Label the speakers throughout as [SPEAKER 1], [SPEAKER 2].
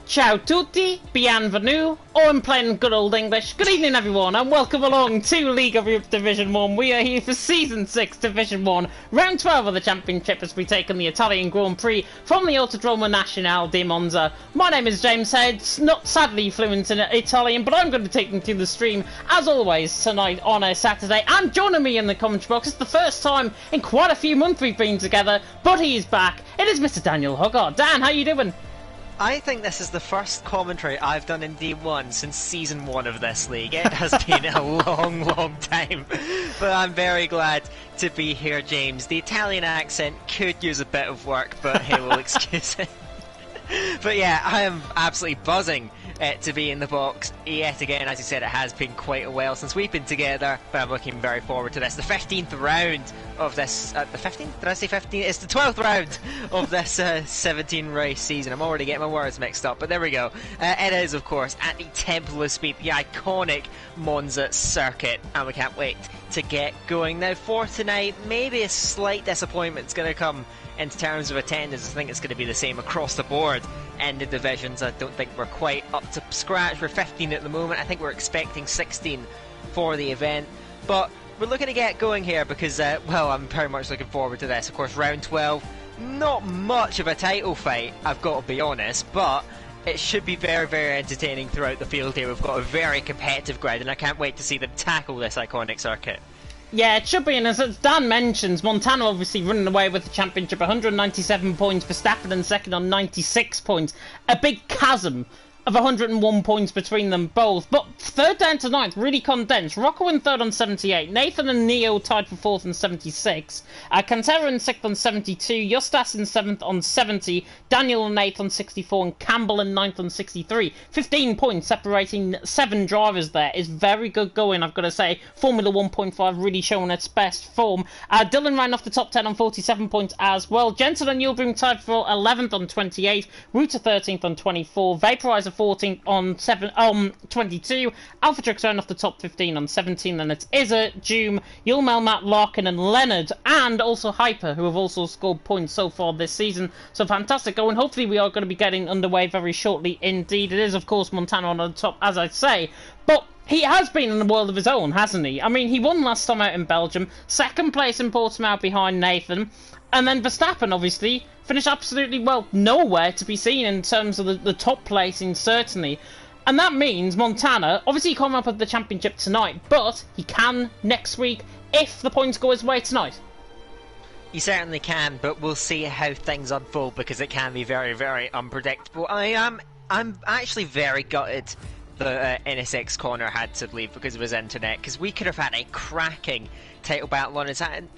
[SPEAKER 1] Ciao tutti, bienvenue, or in plain good old English, good evening everyone and welcome along to League of Europe Division 1. We are here for Season 6 Division 1, Round 12 of the Championship as we take on the Italian Grand Prix from the Autodromo Nazionale di Monza. My name is James Head, not sadly fluent in Italian, but I'm going to take them through the stream as always tonight on a Saturday. And joining me in the commentary box, it's the first time in quite a few months we've been together, but he's back. It is Mr. Daniel Hoggart. Dan, how you doing?
[SPEAKER 2] I think this is the first commentary I've done in D1 since Season 1 of this league. It has been a long time, but I'm very glad to be here, James. The Italian accent could use a bit of work, but hey, we'll excuse it. But yeah, I am absolutely buzzing to be in the box yet again. As you said, it has been quite a while since we've been together, but I'm looking very forward to this. The 15th round of this, the 15th? Did I say 15? It's the 12th round of this 17 race season. I'm already getting my words mixed up, but there we go. It is, of course, at the Temple of Speed, the iconic Monza circuit, and we can't wait to get going. Now, for tonight, maybe a slight disappointment's going to come in terms of attendance. I think it's going to be the same across the board in the divisions. I don't think we're quite up to scratch. We're 15 at the moment. I think we're expecting 16 for the event. But we're looking to get going here because, well, I'm very much looking forward to this. Of course, round 12, not much of a title fight, I've got to be honest, but it should be very entertaining throughout the field here. We've got a very competitive crowd, and I can't wait to see them tackle this iconic circuit.
[SPEAKER 1] Yeah, it should be, and as Dan mentions, Montana obviously running away with the championship, 197 points, Verstappen in second on 96 points. A big chasm of 101 points between them both. But third down to ninth, really condensed. Rocco in third on 78. Nathan and Neo tied for fourth on 76. Cantera in sixth on 72. Justas in seventh on 70. Daniel in eighth on 64. And Campbell in ninth on 63. 15 points separating 7 drivers there is very good going, I've got to say. Formula 1.5 really showing its best form. Dylan ran off the top 10 on 47 points as well. Jensen and Yulbring tied for 11th on 28. Rooter 13th on 24. Vaporizer 14th on 22. Alpha Trix ran off the top 15 on 17. Then it's Izza, Doom, Yulmel, Matt Larkin and Leonard, and also Hyper, who have also scored points so far this season. So fantastic going. Hopefully we are going to be getting underway very shortly indeed. It is, of course, Montana on the top, as I say, but he has been in a world of his own, hasn't he? I mean, he won last time out in Belgium, second place in Portimao behind Nathan, and then Verstappen, obviously, finished absolutely, well, nowhere to be seen in terms of the top placing, certainly. And that means Montana, obviously he can't run up at the championship tonight, but he can next week if the points go his way tonight.
[SPEAKER 2] You certainly can, but we'll see how things unfold because it can be very unpredictable. I'm actually very gutted that NSX Corner had to leave because of his internet, because we could have had a cracking title battle on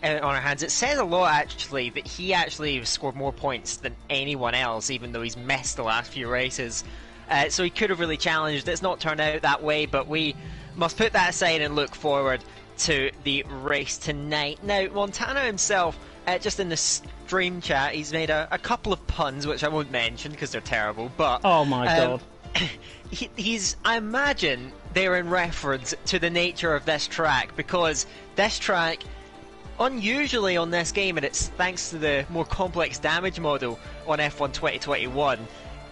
[SPEAKER 2] our hands. It says a lot actually that he actually scored more points than anyone else, even though he's missed the last few races. So he could have really challenged. It's not turned out that way, but we must put that aside and look forward to the race tonight. Now, Montana himself, just in the stream chat, he's made a couple of puns, which I won't mention because they're terrible, but
[SPEAKER 1] oh my god.
[SPEAKER 2] I imagine they're in reference to the nature of this track, because this track, unusually on this game, and it's thanks to the more complex damage model on F1 2021,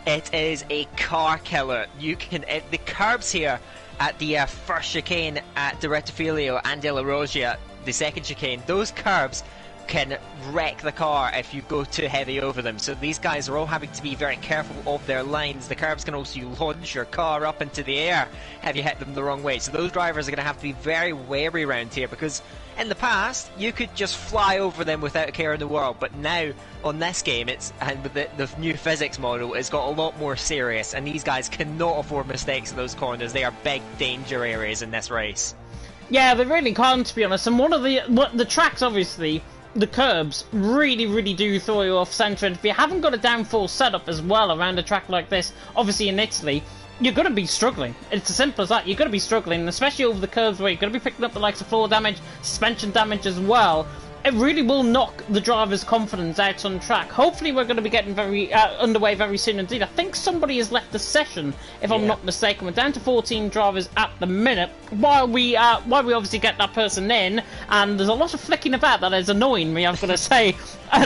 [SPEAKER 2] it is a car killer. You can the curbs here at the first chicane at the Rettifilio and De La Roggia, the second chicane, those curbs can wreck the car if you go too heavy over them. So these guys are all having to be very careful of their lines. The curbs can also launch your car up into the air if you hit them the wrong way. So those drivers are going to have to be very wary around here, because in the past you could just fly over them without a care in the world, but now on this game, and with the new physics model, it's got a lot more serious, and these guys cannot afford mistakes in those corners. They are big danger areas in this race.
[SPEAKER 1] Yeah, they really can't, to be honest. And one of the tracks, obviously, the curbs really do throw you off centre, and if you haven't got a downforce setup as well around a track like this, obviously in Italy, you're going to be struggling. It's as simple as that. You're going to be struggling, especially over the curves where you're going to be picking up the likes of floor damage, suspension damage as well. it really will knock the driver's confidence out on track. Hopefully we're going to be getting very underway very soon indeed. I think somebody has left the session, if I'm not mistaken. We're down to 14 drivers at the minute. While we obviously get that person in, and there's a lot of flicking about that is annoying me, I've got to say,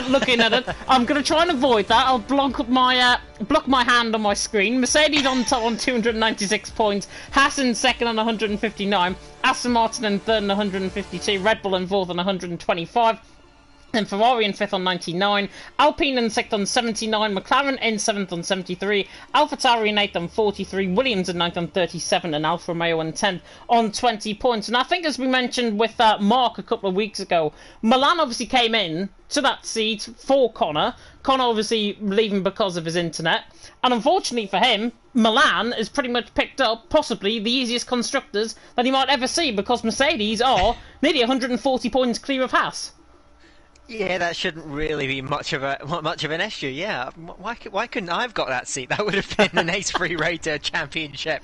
[SPEAKER 1] looking at it. I'm going to try and avoid that. I'll block my hand on my screen. Mercedes on top on 296 points. Haas in second on 159. Aston Martin in third on 152. Red Bull in fourth on 125. And Ferrari in 5th on 99, Alpine in 6th on 79, McLaren in 7th on 73, AlphaTauri in 8th on 43, Williams in 9th on 37, and Alfa Romeo in 10th on 20 points. And I think, as we mentioned with Mark a couple of weeks ago, Milan obviously came in to that seat for Connor. Connor obviously leaving because of his internet. And unfortunately for him, Milan has pretty much picked up possibly the easiest constructors that he might ever see, because Mercedes are nearly 140 points clear of Haas.
[SPEAKER 2] Yeah, that shouldn't really be much of an issue. Yeah, why couldn't I have got that seat? That would have been a nice free ride to a championship,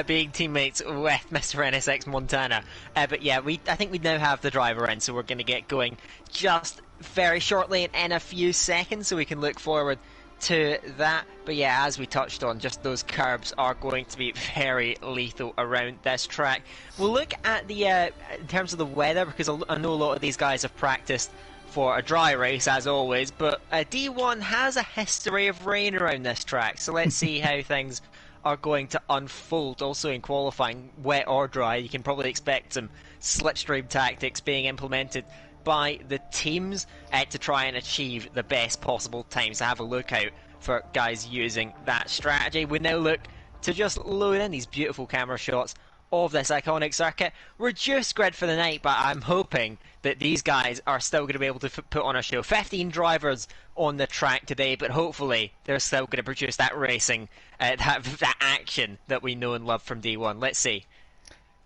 [SPEAKER 2] being teammates with Mr. NSX Montana. But yeah, I think we now have the driver in, so we're going to get going just very shortly in a few seconds, so we can look forward to that. But yeah, as we touched on, just those curbs are going to be very lethal around this track. We'll look at the in terms of the weather, because I know a lot of these guys have practiced for a dry race as always, but D1 has a history of rain around this track, so let's see how things are going to unfold. Also in qualifying, wet or dry, you can probably expect some slipstream tactics being implemented by the teams to try and achieve the best possible times. So have a look out for guys using that strategy. We now look to just load in these beautiful camera shots of this iconic circuit. Reduced grid for the night, but I'm hoping that these guys are still going to be able to put on a show. 15 drivers on the track today, but hopefully they're still going to produce that racing, that action that we know and love from D1. Let's see.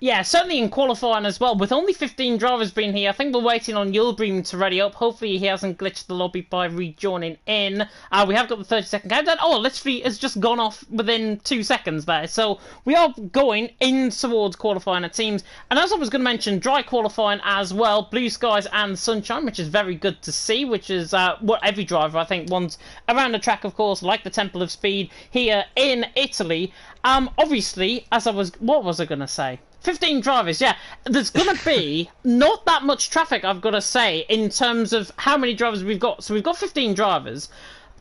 [SPEAKER 1] Yeah, certainly in qualifying as well. With only 15 drivers being here, I think we're waiting on Yulbream to ready up. Hopefully he hasn't glitched the lobby by rejoining in. We have got the 30-second countdown. Oh, literally it's just gone off within 2 seconds there. So we are going in towards qualifying at teams. And as I was going to mention, dry qualifying as well. Blue skies and sunshine, which is very good to see, which is what every driver, I think, wants around the track, of course, like the Temple of Speed here in Italy. Obviously, what was I going to say? 15 drivers, yeah. There's going to be not that much traffic, I've got to say, in terms of how many drivers we've got. So we've got 15 drivers.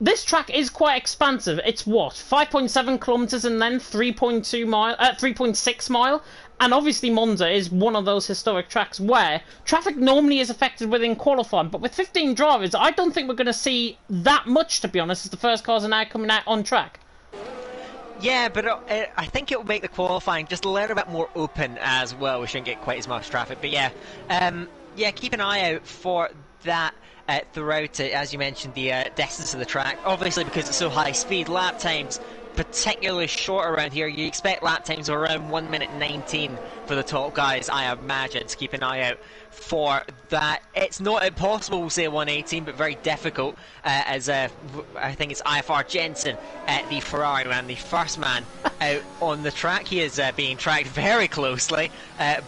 [SPEAKER 1] This track is quite expansive. It's what, 5.7 kilometres and then 3.6 mile? And obviously Monza is one of those historic tracks where traffic normally is affected within qualifying. But with 15 drivers, I don't think we're going to see that much, to be honest, as the first cars are now coming out on track.
[SPEAKER 2] Yeah, but I think it will make the qualifying just a little bit more open as well. We shouldn't get quite as much traffic. But yeah, keep an eye out for that throughout, as you mentioned, the distance of the track. Obviously, because it's so high speed, lap times particularly short around here. You expect lap times of around 1 minute 19 for the top guys, I imagine. So keep an eye out for that. It's not impossible, we'll say 118, but very difficult, as I think it's IFR Jensen, the Ferrari man, the first man out on the track. He is being tracked very closely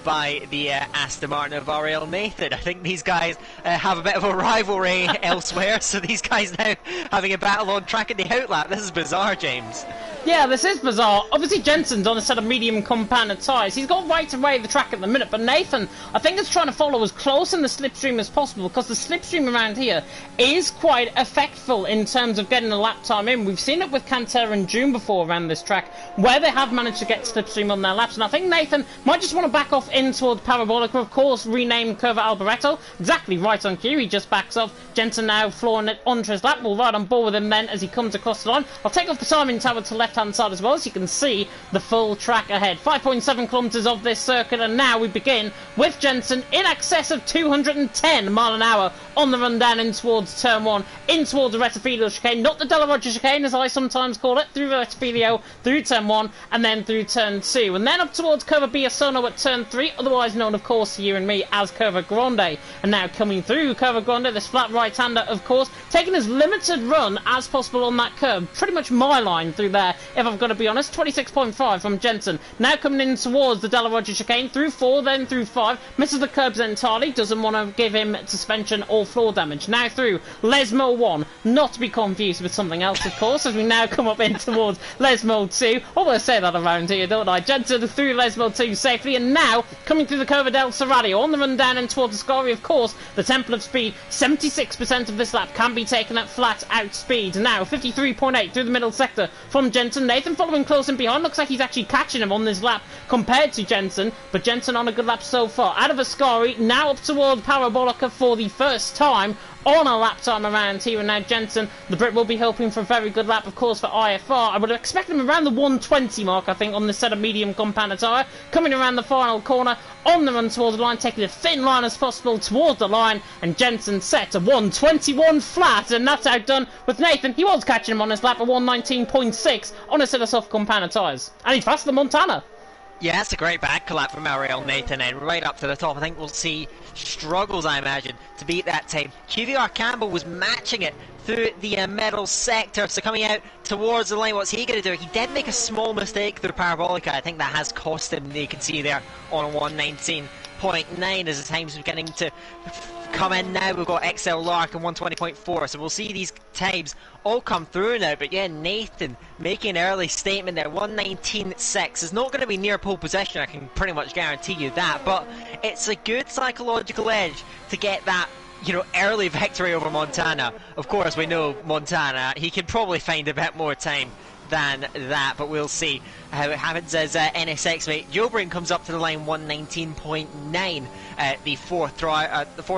[SPEAKER 2] by the Aston Martin of Ariel Nathan. I think these guys have a bit of a rivalry elsewhere, so these guys now having a battle on track in the outlap. This is bizarre, James.
[SPEAKER 1] Yeah, this is bizarre. Obviously, Jensen's on a set of medium compounded tyres. He's got right away the track at the minute, but Nathan, I think, is trying to follow as close in the slipstream as possible, because the slipstream around here is quite effectful in terms of getting a lap time in. We've seen it with Cantera and June before around this track, where they have managed to get slipstream on their laps, and I think Nathan might just want to back off in toward Parabolica, of course, renamed Curva Alboreto. Exactly right on cue, he just backs off. Jensen now flooring it onto his lap. We'll ride on board with him then as he comes across the line. I'll take off the timing tower to left-hand side as well, so you can see the full track ahead. 5.7 kilometres of this circuit, and now we begin with Jensen in excess of 210 mile an hour on the run down in towards turn 1, in towards the Rettifilio chicane, not the Della Roggia chicane as I sometimes call it, through the Rettifilio, through turn 1, and then through turn 2, and then up towards Curva Biasono at turn 3, otherwise known, of course, to you and me as Curva Grande. And now coming through Curva Grande, this flat right-hander, of course, taking as limited run as possible on that curve, pretty much my line through there, if I've got to be honest. 26.5 from Jensen. Now coming in towards the Della Roger chicane, through 4, then through 5, misses the curbs entirely, doesn't want to give him suspension or floor damage. Now through Lesmo 1, not to be confused with something else, of course, as we now come up in towards Lesmo 2. Always say that around here, don't I? Jensen through Lesmo 2 safely, and now coming through the Curva del Serraglio on the run down and towards the Ascari, of course, the Temple of Speed. 76% of this lap can be taken at flat out speed. Now 53.8 through the middle sector from Jensen. Nathan following close in behind. Looks like he's actually catching him on this lap compared to Jensen, but Jensen on a good lap so far. Out of Ascari, now up toward Parabolica for the first time on a lap time around here, and now Jensen, the Brit, will be hoping for a very good lap, of course, for IFR. I would expect him around the 120 mark, I think, on this set of medium compound tyre. Coming around the final corner, on the run towards the line, taking as thin line as possible towards the line, and Jensen set a 121 flat, and that's outdone with Nathan. He was catching him on his lap, a 119.6 on a set of soft compound tyres. And he's faster than Montana.
[SPEAKER 2] Yeah, that's a great back collab from Ariel Nathan, and right up to the top. I think we'll see struggles, I imagine, to beat that time. QVR Campbell was matching it through the middle sector, so coming out towards the line, what's he going to do? He did make a small mistake through Parabolica. I think that has cost him, you can see there, on 119.9 as the time's beginning to come in now. We've got XL Lark and 120.4, so we'll see these times all come through now. But yeah, Nathan making an early statement there. 119.6 is not going to be near pole position, I can pretty much guarantee you that, but it's a good psychological edge to get that, you know, early victory over Montana. Of course, we know Montana, he can probably find a bit more time than that, but we'll see how it happens as NSX mate Jobring comes up to the line 119.9, the fourth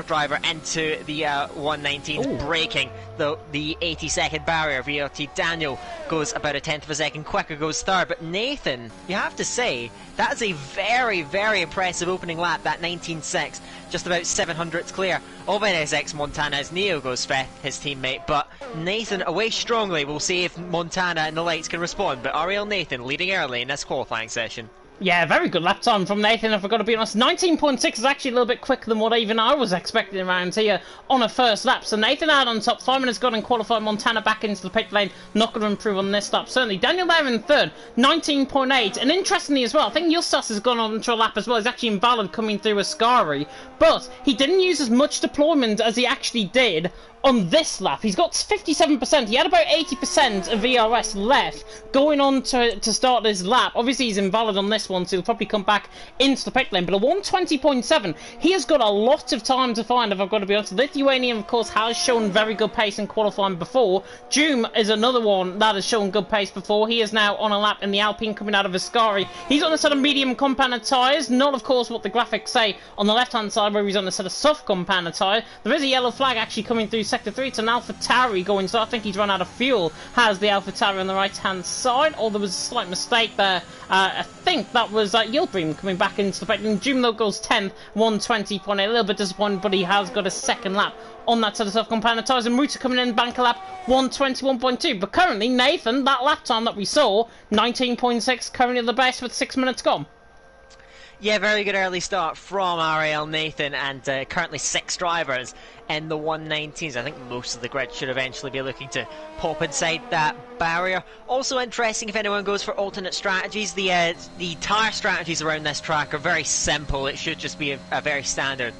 [SPEAKER 2] driver into the 119, breaking the 80-second barrier. VRT Daniel goes about a tenth of a second quicker, goes third, but Nathan, you have to say, that is a very, very impressive opening lap, that 19.6, just about 700ths clear of NSX Montana as Neo goes fifth, his teammate, but Nathan away strongly. We'll see if Montana and the lights can respond, but Ariel Nathan leading early in this qualifying session.
[SPEAKER 1] Yeah, very good lap time from Nathan, if I've got to be honest. 19.6 is actually a little bit quicker than what even I was expecting around here on a first lap. So Nathan out on top, 5 minutes gone and qualified. Montana back into the pit lane, not going to improve on this lap, certainly. Daniel there in third, 19.8. And interestingly as well, I think Justas has gone on to a lap as well. He's actually invalid coming through Ascari, but he didn't use as much deployment as he actually did on this lap. He's got 57%. He had about 80% of VRS left going on to start this lap. Obviously, he's invalid on this one, so he'll probably come back into the pit lane. But a 120.7, he has got a lot of time to find, if I've got to be honest. Lithuanian, of course, has shown very good pace in qualifying before. Joom is another one that has shown good pace before. He is now on a lap in the Alpine coming out of Ascari. He's on a set of medium compound tyres, not, of course, what the graphics say on the left-hand side, where he's on a set of soft compound tyre. There is a yellow flag actually coming through Sector 3. It's an AlphaTauri going, so I think he's run out of fuel, has the AlphaTauri on the right-hand side, or there was a slight mistake there. I think that was Yildirim coming back into the fight, and Joom though goes 10th, 120.8, a little bit disappointed, but he has got a second lap on that set of self-compound tyres, and Ruta coming in, bank a lap, 121.2, but currently, Nathan, that lap time that we saw, 19.6, currently the best with 6 minutes gone.
[SPEAKER 2] Yeah, very good early start from Ariel Nathan, and currently 6 drivers in the 119s. I think most of the grid should eventually be looking to pop inside that barrier. Also interesting if anyone goes for alternate strategies. The tyre strategies around this track are very simple. It should just be a very standard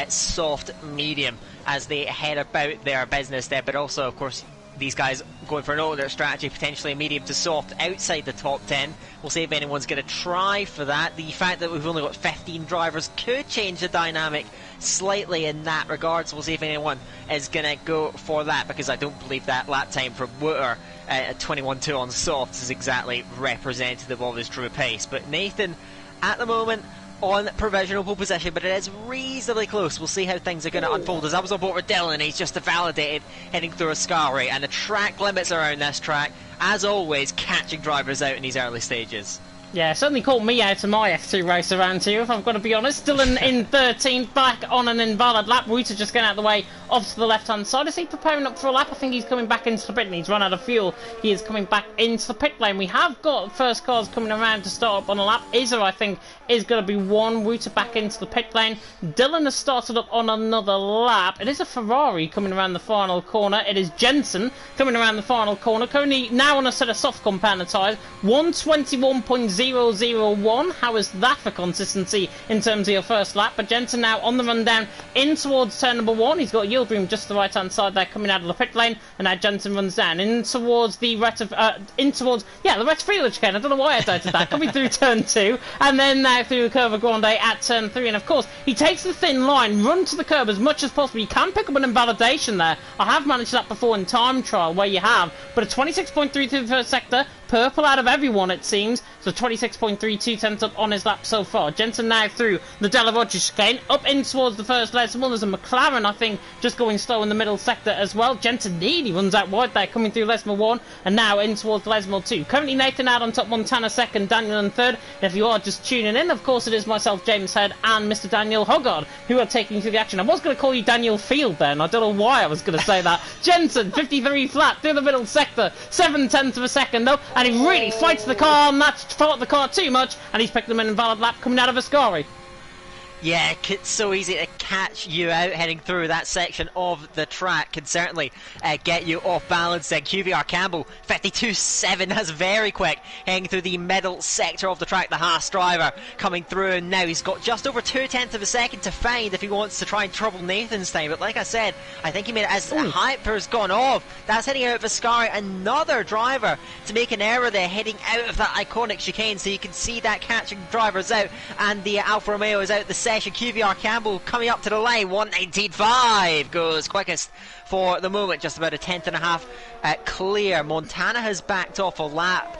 [SPEAKER 2] soft medium as they head about their business there, but also, of course, these guys going for an older strategy, potentially a medium to soft outside the top 10. We'll see if anyone's going to try for that. The fact that we've only got 15 drivers could change the dynamic slightly in that regard, so we'll see if anyone is going to go for that, because I don't believe that lap time for Wouter at 21.2 on softs is exactly representative of his true pace. But Nathan, at the moment, on provisional pole position, but it is reasonably close. We'll see how things are going to unfold. As I was on board with Dylan, he's just validated heading through Ascari, and the track limits around this track, as always, catching drivers out in these early stages.
[SPEAKER 1] Yeah, certainly caught me out of my F2 race around here, if I've got to be honest. Still in 13th, back on an invalid lap. Reuter just getting out of the way, off to the left-hand side. Is he preparing up for a lap? I think he's coming back into the pit lane. He's run out of fuel. He is coming back into the pit lane. We have got first cars coming around to start up on a lap. Izza, I think, is going to be one. Reuter back into the pit lane. Dylan has started up on another lap. It is a Ferrari coming around the final corner. It is Jensen coming around the final corner. Currently now on a set of soft compounder tyres. 121.001. How is that for consistency in terms of your first lap? But Jensen now on the run down in towards turn number 1. He's got Yildirim just the right hand side there coming out of the pit lane, and now Jensen runs down in towards the the Ret Felix again. I don't know why I doubted that. Coming through turn 2, and then now through the Curva Grande at turn 3, and of course he takes the thin line, run to the curb as much as possible. You can pick up an invalidation there. I have managed that before in time trial where you have, but a 26.3 through the first sector. Purple out of everyone, it seems. So 26.32 tenths up on his lap so far. Jensen now through the Della Roggia chicane, up in towards the first Lesmo. There's a McLaren, I think, just going slow in the middle sector as well. Jensen nearly runs out wide there, coming through Lesmo 1, and now in towards Lesmo 2. Currently Nathan out on top, Montana second, Daniel in third. And if you are just tuning in, of course it is myself, James Head, and Mr. Daniel Hoggard, who are taking you through the action. I was going to call you Daniel Field then. I don't know why I was going to say that. Jensen, 53 flat, through the middle sector, 7/10 of a second though, and he really fights the car, and that's fought the car too much, and he's picked them in invalid lap coming out of Ascari.
[SPEAKER 2] Yeah, it's so easy to catch you out heading through that section of the track. Can certainly get you off balance then. QVR Campbell, 52.7, that's very quick. Heading through the middle sector of the track, the Haas driver coming through, and now he's got just over 2/10 of a second to find if he wants to try and trouble Nathan's time. But like I said, I think he made it as Hyper's gone off. That's heading out of Ascari, another driver to make an error there, heading out of that iconic chicane. So you can see that catching drivers out, and the Alfa Romeo is out the session. QVR Campbell coming up to the line, 1:19.5 goes quickest for the moment, just about a tenth and a half clear. Montana has backed off a lap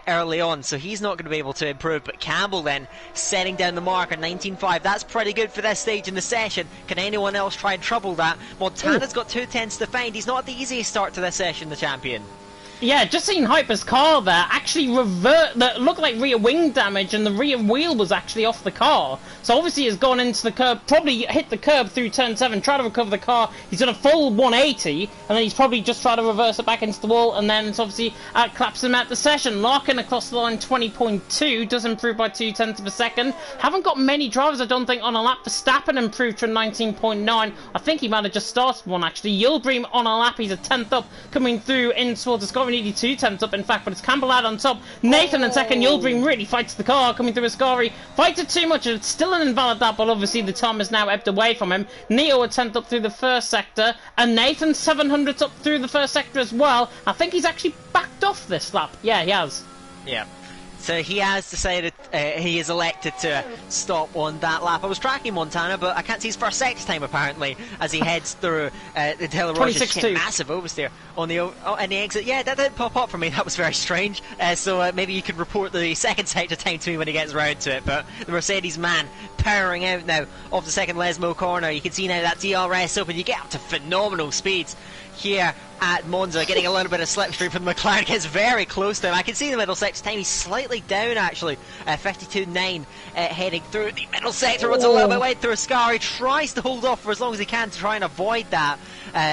[SPEAKER 2] early on, so he's not going to be able to improve, but Campbell then setting down the mark at 19.5. That's pretty good for this stage in the session. Can anyone else try and trouble that? Montana's got 2/10 to find. He's not at the easiest start to this session, the champion.
[SPEAKER 1] Yeah, just seen Hyper's car there actually that looked like rear wing damage, and the rear wheel was actually off the car. So obviously he's gone into the curb, probably hit the curb through turn 7, tried to recover the car. He's done a full 180, and then he's probably just tried to reverse it back into the wall, and then it's obviously claps him out the session. Larkin across the line, 20.2, does improve by 2/10 of a second. Haven't got many drivers, I don't think, on a lap. Verstappen improved to a 19.9. I think he might have just started one, actually. Yildirim on a lap, he's a 10th up, coming through in towards the Ascari, nearly 2/10 up, in fact, but it's Campbell out on top. Nathan in second. Yildirim really fights the car, coming through Ascari. Fights it too much, and it's still an invalid lap, but obviously the time is now ebbed away from him. Neo a 10th up through the first sector, and Nathan 700th up through the first sector as well. I think he's actually backed off this lap. Yeah, he has.
[SPEAKER 2] Yeah. So he has decided he is elected to stop on that lap. I was tracking Montana, but I can't see his first sector time apparently as he heads through the Della Roggia. Massive oversteer on the exit. Yeah, that didn't pop up for me. That was very strange. So maybe you could report the second sector time to me when he gets round to it. But the Mercedes man powering out now of the second Lesmo corner. You can see now that DRS open. You get up to phenomenal speeds here at Monza, getting a little bit of slipstream from the McLaren. Gets very close to him. I can see the middle sector time. He's slightly down actually, 52.9 heading through the middle sector. Runs a little bit wide through Ascari, tries to hold off for as long as he can to try and avoid that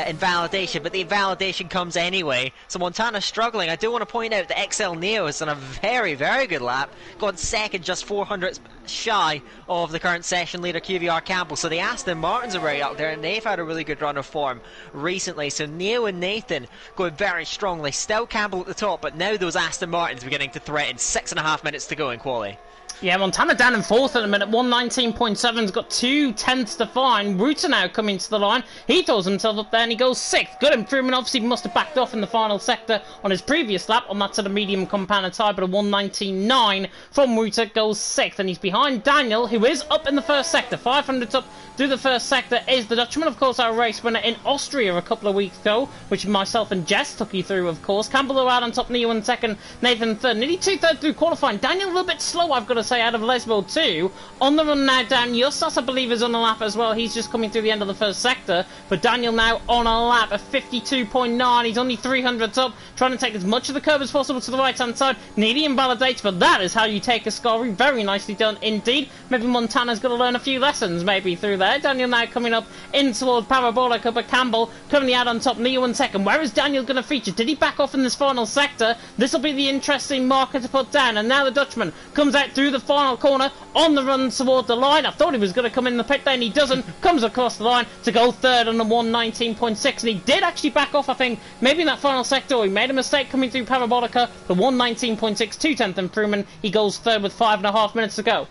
[SPEAKER 2] invalidation, but the invalidation comes anyway. So Montana's struggling. I do want to point out that XL Neo has done a very, very good lap, gone second, just 400 shy of the current session leader QVR Campbell. So the Aston Martins are right up there, and they've had a really good run of form recently. So Neo and Nathan going very strongly. Still Campbell at the top, but now those Aston Martins beginning to threaten. 6.5 minutes to go in quali.
[SPEAKER 1] Yeah, Montana down in fourth at a minute, 119.7's got 2/10 to find. Reuter now coming to the line. He throws himself up there and he goes sixth. Good improvement. Obviously, he must have backed off in the final sector on his previous lap on that sort of medium compounder tyre, but a 119.9 from Reuter goes sixth. And he's behind Daniel, who is up in the first sector. 500 up through the first sector is the Dutchman, of course, our race winner in Austria a couple of weeks ago, which myself and Jess took you through, of course. Campbell out on top, Neo in second, Nathan third. Nearly 2/3 through qualifying. Daniel a little bit slow, I've got to say. Variante out of Lesmo 2. On the run now, Dan Justas, I believe, is on a lap as well. He's just coming through the end of the first sector. But Daniel now on a lap of 52.9. He's only 300 up, trying to take as much of the curve as possible to the right-hand side. Nearly invalidates, but that is how you take a Ascari. Very nicely done indeed. Maybe Montana's going to learn a few lessons maybe through there. Daniel now coming up in towards Parabolica, but Campbell currently out on top, Neo in second. Where is Daniel going to feature? Did he back off in this final sector? This will be the interesting marker to put down. And now the Dutchman comes out through the final corner on the run toward the line. I thought he was going to come in the pit lane. He doesn't. Comes across the line to go third on the 119.6. And he did actually back off, I think, maybe in that final sector. Or he made a mistake coming through Parabolica. The 119.6, 2/10 improvement. He goes third with 5.5 minutes to go.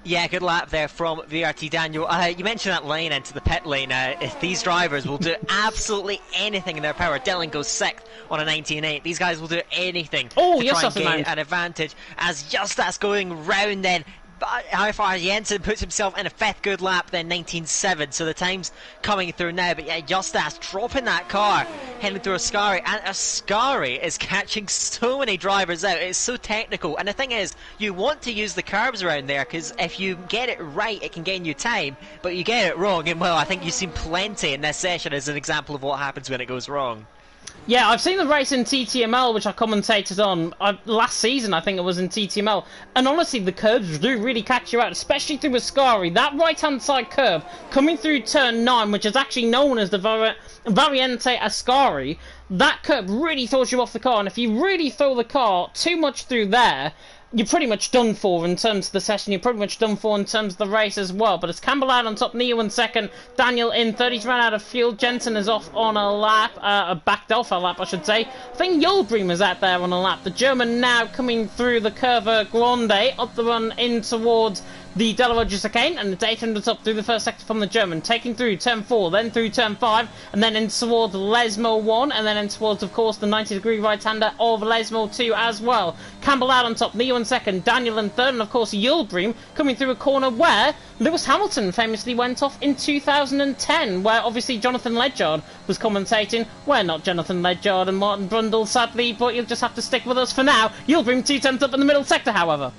[SPEAKER 2] Yeah, good lap there from VRT Daniel. You mentioned that lane into the pit lane. If these drivers will do absolutely anything in their power, Dylan goes 6th on a 19.8. These guys will do anything to try and gain an advantage. As Justas going round then. How far Jensen puts himself in a 5th good lap, then 19.7. So the time's coming through now. But yeah, Justas dropping that car, heading through Ascari. And Ascari is catching so many drivers out. It's so technical. And the thing is, you want to use the curbs around there, because if you get it right, it can gain you time. But you get it wrong, and well, I think you've seen plenty in this session as an example of what happens when it goes wrong.
[SPEAKER 1] Yeah, I've seen the race in TTML, which I commentated on last season, I think it was in TTML, and honestly, the curves do really catch you out, especially through Ascari. That right-hand side curve, coming through turn 9, which is actually known as the Variante Ascari, that curve really throws you off the car, and if you really throw the car too much through there, you're pretty much done for in terms of the session. You're pretty much done for in terms of the race as well. But it's Campbell out on top, Neo in second, Daniel in third. He's run out of fuel. Jensen is off on a lap, backed off a lap, I should say. I think Yulbream is out there on a lap. The German now coming through the Curva Grande, up the run in towards the Della Roger chicane, and it's 800 up through the first sector from the German, taking through turn 4, then through turn 5, and then in towards Lesmo 1, and then in towards, of course, the 90-degree right-hander of Lesmo 2 as well. Campbell out on top, Neo in second, Daniel in third, and of course Yulbream coming through a corner where Lewis Hamilton famously went off in 2010, where obviously Jonathan Ledyard was commentating. We're not Jonathan Ledyard and Martin Brundle, sadly, but you'll just have to stick with us for now. Yulbream 2/10 up in the middle sector, however.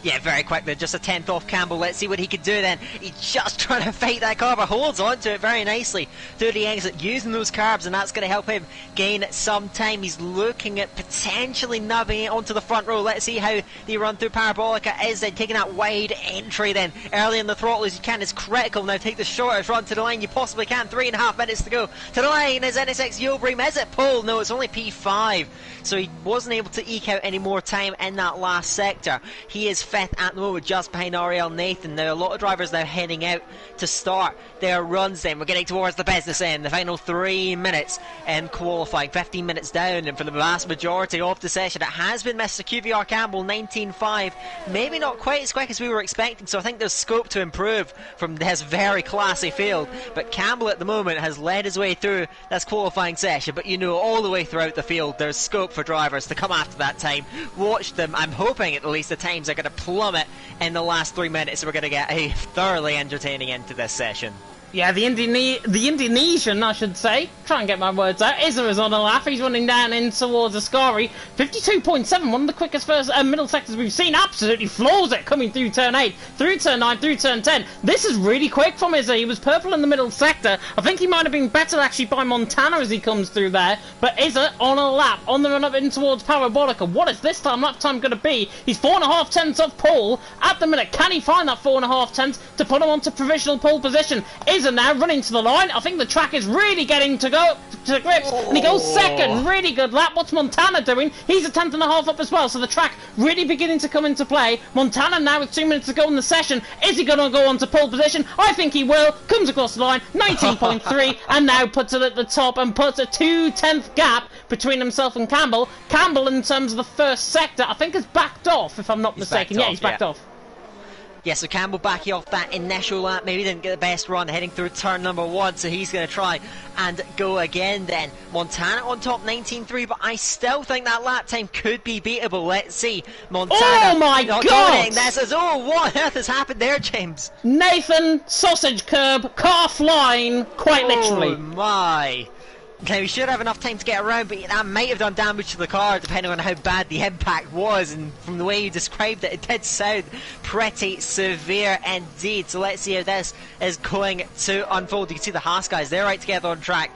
[SPEAKER 2] Yeah, very quickly, just a 10th off Campbell. Let's see what he can do then. He's just trying to fight that car, but holds on to it very nicely through the exit, using those carbs, and that's going to help him gain some time. He's looking at potentially nubbing it onto the front row. Let's see how the run through Parabolica is then, taking that wide entry then. Early in the throttle as you can is critical. Now take the shortest run to the line you possibly can. 3.5 minutes to go. To the line is NSX Yulbream. Is it pole? No, it's only P5. So he wasn't able to eke out any more time in that last sector. He is 5th at the moment, just behind Ariel Nathan. Now a lot of drivers now heading out to start their runs then. We're getting towards the business end, the final 3 minutes in qualifying, 15 minutes down, and for the vast majority of the session it has been Mr. QVR Campbell, 19.5. Maybe not quite as quick as we were expecting, so I think there's scope to improve from this very classy field. But Campbell at the moment has led his way through this qualifying session, but you know, all the way throughout the field there's scope for drivers to come after that time. Watch them. I'm hoping at least the times are going to plummet in the last 3 minutes. We're going to get a thoroughly entertaining end to this session.
[SPEAKER 1] Yeah, the Indonesian, I should say, try and get my words out, Izza is on a lap. He's running down in towards Ascari. 52.7, one of the quickest first middle sectors we've seen. Absolutely floors it, coming through turn 8, through turn 9, through turn 10. This is really quick from Izza. He was purple in the middle sector. I think he might have been better actually by Montana as he comes through there. But Izza on a lap, on the run up in towards Parabolica. What is this lap time going to be? He's 4.5 tenths off pole at the minute. Can he find that 4.5 tenths to put him onto provisional pole position? Izza now running to the line. I think the track is really getting to grips, and he goes second. Really good lap. What's Montana doing? He's a 10.5 up as well, so the track really beginning to come into play. Montana now with 2 minutes to go in the session. Is he going to go on to pole position? I think he will. Comes across the line, 19.3, and now puts it at the top and puts a 2/10 gap between himself and Campbell. Campbell, in terms of the first sector, I think has backed off, if I'm not mistaken. Yeah, he's backed off.
[SPEAKER 2] Yeah, so Campbell backing off that initial lap, maybe didn't get the best run heading through turn number 1, so he's going to try and go again then. Montana on top, 19.3, but I still think that lap time could be beatable. Let's see. Montana.
[SPEAKER 1] Oh my God!
[SPEAKER 2] This is, what on earth has happened there, James?
[SPEAKER 1] Nathan, sausage curb, car flying, quite literally.
[SPEAKER 2] Oh my. Now, he should have enough time to get around, but that might have done damage to the car, depending on how bad the impact was. And from the way you described it, it did sound pretty severe indeed. So let's see how this is going to unfold. You can see the Haas guys, they're right together on track,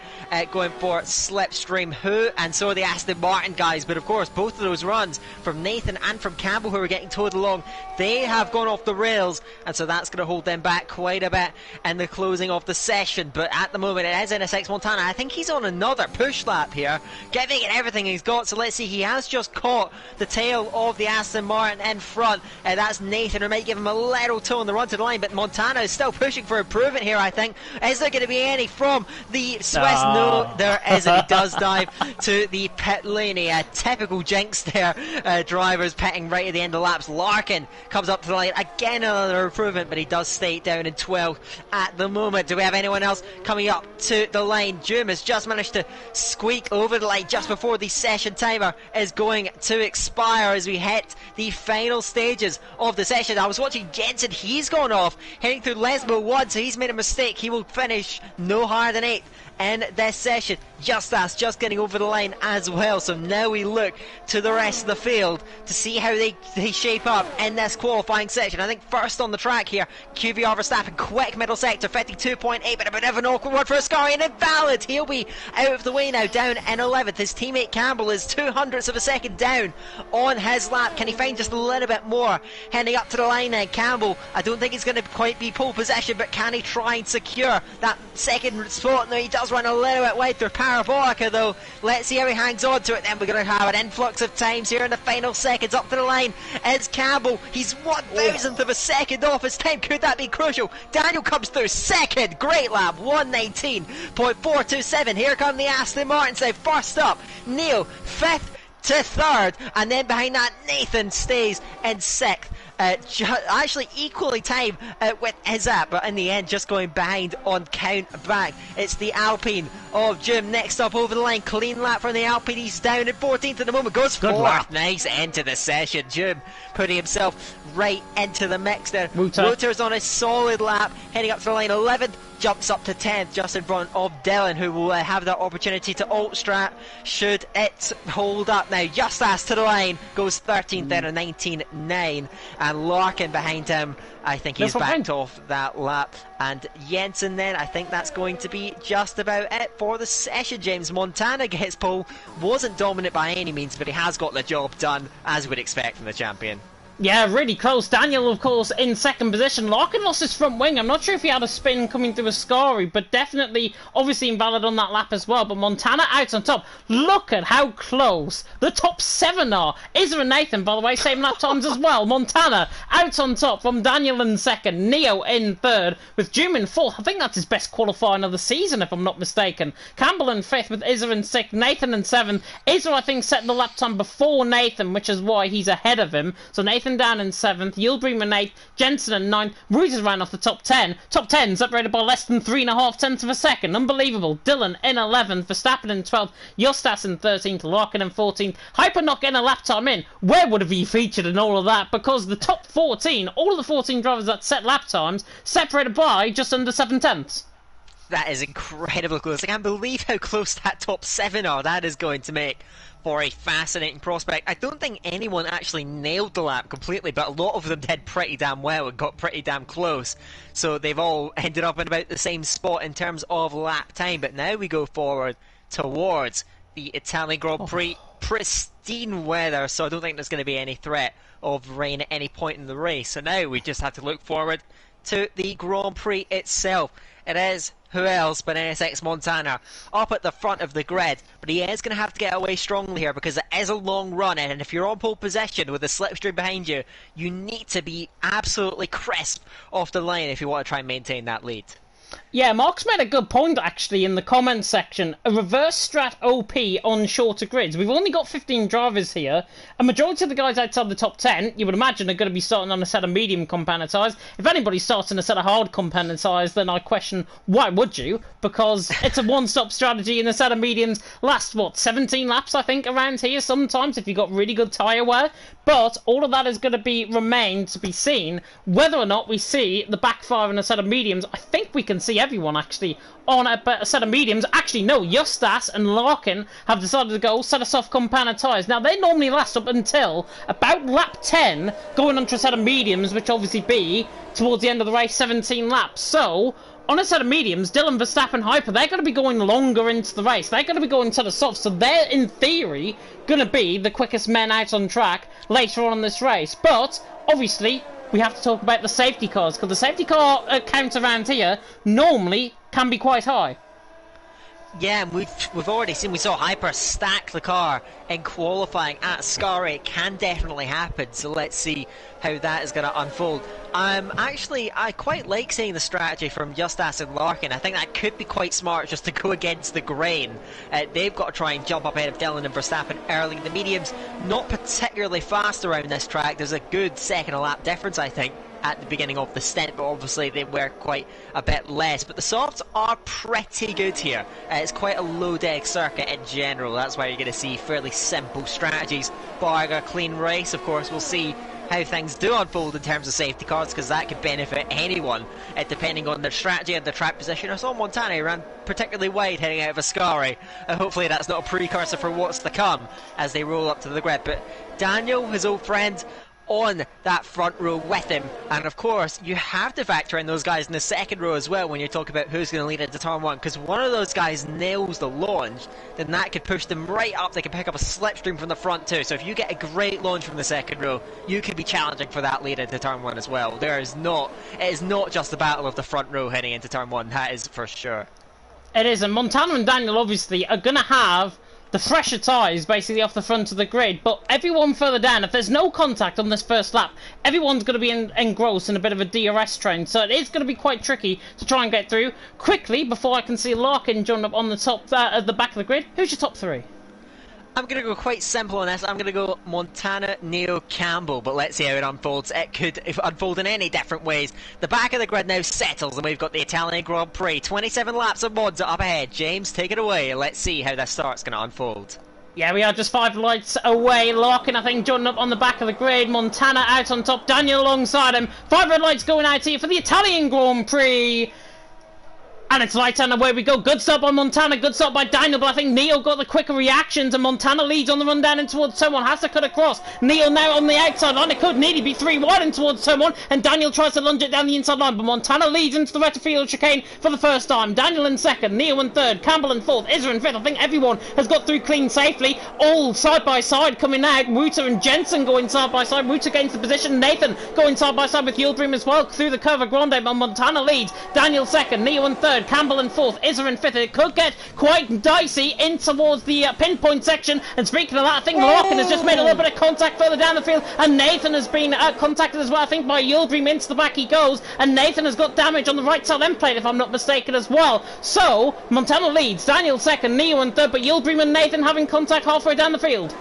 [SPEAKER 2] going for Slipstream Who, and so are the Aston Martin guys. But of course, both of those runs from Nathan and from Campbell, who are getting towed along, they have gone off the rails, and so that's going to hold them back quite a bit in the closing of the session. But at the moment, it is NSX Montana. I think he's on another push lap here, giving it everything he's got. So let's see, he has just caught the tail of the Aston Martin in front. That's Nathan, who might give him a little toe on the run to the line, but Montana is still pushing for improvement here, I think. Is there going to be any from the Swiss? No, there isn't. He does dive to the pit lane. A typical jinx there. Drivers pitting right at the end of laps. Larkin comes up to the line. Again, another improvement, but he does stay down in 12th at the moment. Do we have anyone else coming up to the line? Doom has just managed to squeak over the line just before the session timer is going to expire as we hit the final stages of the session. I was watching Jensen, he's gone off, heading through Lesmo 1, so he's made a mistake. He will finish no higher than 8th in this session. Just getting over the line as well. So now we look to the rest of the field to see how they shape up in this qualifying section. I think first on the track here, QVR Verstappen, quick middle sector, 52.8, but a bit of an awkward one for Ascari, and invalid. He'll be out of the way now, down in 11th. His teammate Campbell is 0.02 of a second down on his lap. Can he find just a little bit more? Heading up to the line now, Campbell, I don't think he's going to quite be pole position, but can he try and secure that second spot? No, he does run a little bit wide through Parabolica though. Let's see how he hangs on to it. Then we're going to have an influx of times here in the final seconds. Up to the line is Campbell. He's 1,000th of a second off his time. Could that be crucial? Daniel comes through second. Great lap. 1:19.427. Here come the Aston Martins now. First up, Neil, 5th to 3rd. And then behind that, Nathan stays in 6th. Actually equally timed with Izzat, but in the end just going behind on count back. It's the Alpine of Jim next up over the line. Clean lap from the Alpine. He's down at 14th at the moment. Goes 4th. Nice end to the session. Jim putting himself right into the mix there. Wouters on a solid lap, heading up to the line. 11th. Jumps up to 10th, just in front of Dylan, who will have that opportunity to alt-strat should it hold up now. Justas to the line, goes 13th there, 19.9, and Larkin behind him. I think he's backed off that lap. And Jensen then, I think that's going to be just about it for the session. James Montana gets pole. Wasn't dominant by any means, but he has got the job done, as we'd expect from the champion.
[SPEAKER 1] Yeah, really close. Daniel, of course, in second position. Larkin lost his front wing. I'm not sure if he had a spin coming through Ascari, but definitely, obviously invalid on that lap as well. But Montana out on top. Look at how close the top 7 are. Izra and Nathan, by the way, same lap times as well. Montana out on top from Daniel in second. Neo in third, with Jim in fourth. I think that's his best qualifying of the season, if I'm not mistaken. Campbell in fifth, with Izra in sixth. Nathan in seventh. Izra, I think, set the lap time before Nathan, which is why he's ahead of him. So Nathan down in 7th, Yildirim in 8th, Jensen in 9th, Reuters ran off the top 10. Top 10's separated by less than 3.5 tenths of a second. Unbelievable. Dylan in 11th, Verstappen in 12th, Justas in 13th, Larkin in 14th. Hyperknock getting a lap time in. Where would have he featured in all of that? Because the top 14, all of the 14 drivers that set lap times, separated by just under 7 tenths.
[SPEAKER 2] That is incredibly close. I can't believe how close that top 7 are. That is going to make for a fascinating prospect. I don't think anyone actually nailed the lap completely, but a lot of them did pretty damn well and got pretty damn close. So they've all ended up in about the same spot in terms of lap time. But now we go forward towards the Italian Grand Prix. Pristine weather, so I don't think there's going to be any threat of rain at any point in the race. So now we just have to look forward to the Grand Prix itself. It is who else but NSX Montana up at the front of the grid, but he is going to have to get away strongly here because it is a long run, and if you're on pole position with a slipstream behind you, you need to be absolutely crisp off the line if you want to try and maintain that lead.
[SPEAKER 1] Yeah, Mark's made a good point, actually, in the comments section. A reverse strat OP on shorter grids. We've only got 15 drivers here. A majority of the guys outside the top 10, you would imagine, are going to be starting on a set of medium compounded size. If anybody's starting a set of hard compounded size, then I question, why would you? Because it's a one-stop strategy, and a set of mediums last, what, 17 laps, I think, around here sometimes, if you've got really good tyre wear. But all of that is going to remain to be seen. Whether or not we see the backfire in a set of mediums, I think we can see everyone actually on a set of mediums. Actually, no, Justas and Larkin have decided to go set of soft compound tyres. Now, they normally last up until about lap 10, going onto a set of mediums, which obviously be, towards the end of the race, 17 laps. So, on a set of mediums, Dylan, Verstappen, Hyper, they're going to be going longer into the race. They're going to be going to the soft, so they're, in theory, going to be the quickest men out on track later on in this race. But, obviously, we have to talk about the safety cars, because the safety car count around here normally can be quite high.
[SPEAKER 2] Yeah, and we've already seen, we saw Hyper stack the car in qualifying at Scarry. It can definitely happen, so let's see how that is going to unfold. Actually, I quite like seeing the strategy from Justas and Larkin. I think that could be quite smart just to go against the grain. They've got to try and jump up ahead of Dylan and Verstappen early. The mediums not particularly fast around this track. There's a good second a lap difference, I think, at the beginning of the stint, but obviously they were quite a bit less. But the softs are pretty good here. It's quite a low deck circuit in general. That's why you're going to see fairly simple strategies, barring a clean race. Of course, we'll see how things do unfold in terms of safety cars, because that could benefit anyone depending on their strategy and their track position. I saw Montana ran particularly wide heading out of Ascari, and hopefully that's not a precursor for what's to come as they roll up to the grid. But Daniel, his old friend, on that front row with him, and of course you have to factor in those guys in the second row as well when you talk about who's going to lead into turn one, because one of those guys nails the launch, then that could push them right up. They can pick up a slipstream from the front too, so if you get a great launch from the second row, you could be challenging for that lead into turn one as well. It is not just the battle of the front row heading into turn one, that is for sure.
[SPEAKER 1] It is, and Montana and Daniel obviously are going to have the fresher tyres basically off the front of the grid, but everyone further down, if there's no contact on this first lap, everyone's going to be engrossed in a bit of a DRS train, so it is going to be quite tricky to try and get through quickly before I can see Larkin join up on the top at the back of the grid. Who's your top three?
[SPEAKER 2] I'm going to go quite simple on this. I'm going to go Montana, Neo, Campbell, but let's see how it unfolds. It could unfold in any different ways. The back of the grid now settles, and we've got the Italian Grand Prix. 27 laps of Monza up ahead. James, take it away. Let's see how this start's going to unfold.
[SPEAKER 1] Yeah, we are just 5 lights away. Larkin, I think, joining up on the back of the grid. Montana out on top. Daniel alongside him. 5 red lights going out here for the Italian Grand Prix. And it's lights and away we go. Good stop by Montana, good stop by Daniel, but I think Neo got the quicker reactions, and Montana leads on the run down in towards turn one. Has to cut across. Neo now on the outside line. It could nearly be 3 wide in towards turn one, and Daniel tries to lunge it down the inside line, but Montana leads into the Retterfield chicane for the first time. Daniel in second, Neo in third, Campbell in fourth, Izza in fifth. I think everyone has got through clean safely. All side by side coming out. Wouter and Jensen going side by side. Wouter gains the position. Nathan going side by side with Yildirim as well through the Curva Grande, but Montana leads. Daniel second, Neo in third, Campbell in fourth, Izza in fifth. It could get quite dicey in towards the pinpoint section. And speaking of that, I think Larkin has just made a little bit of contact further down the field, and Nathan has been contacted as well. I think by Yildirim. Into the back he goes, and Nathan has got damage on the right side end plate, if I'm not mistaken, as well. So Montana leads, Daniel second, Neo in third, but Yildirim and Nathan having contact halfway down the field.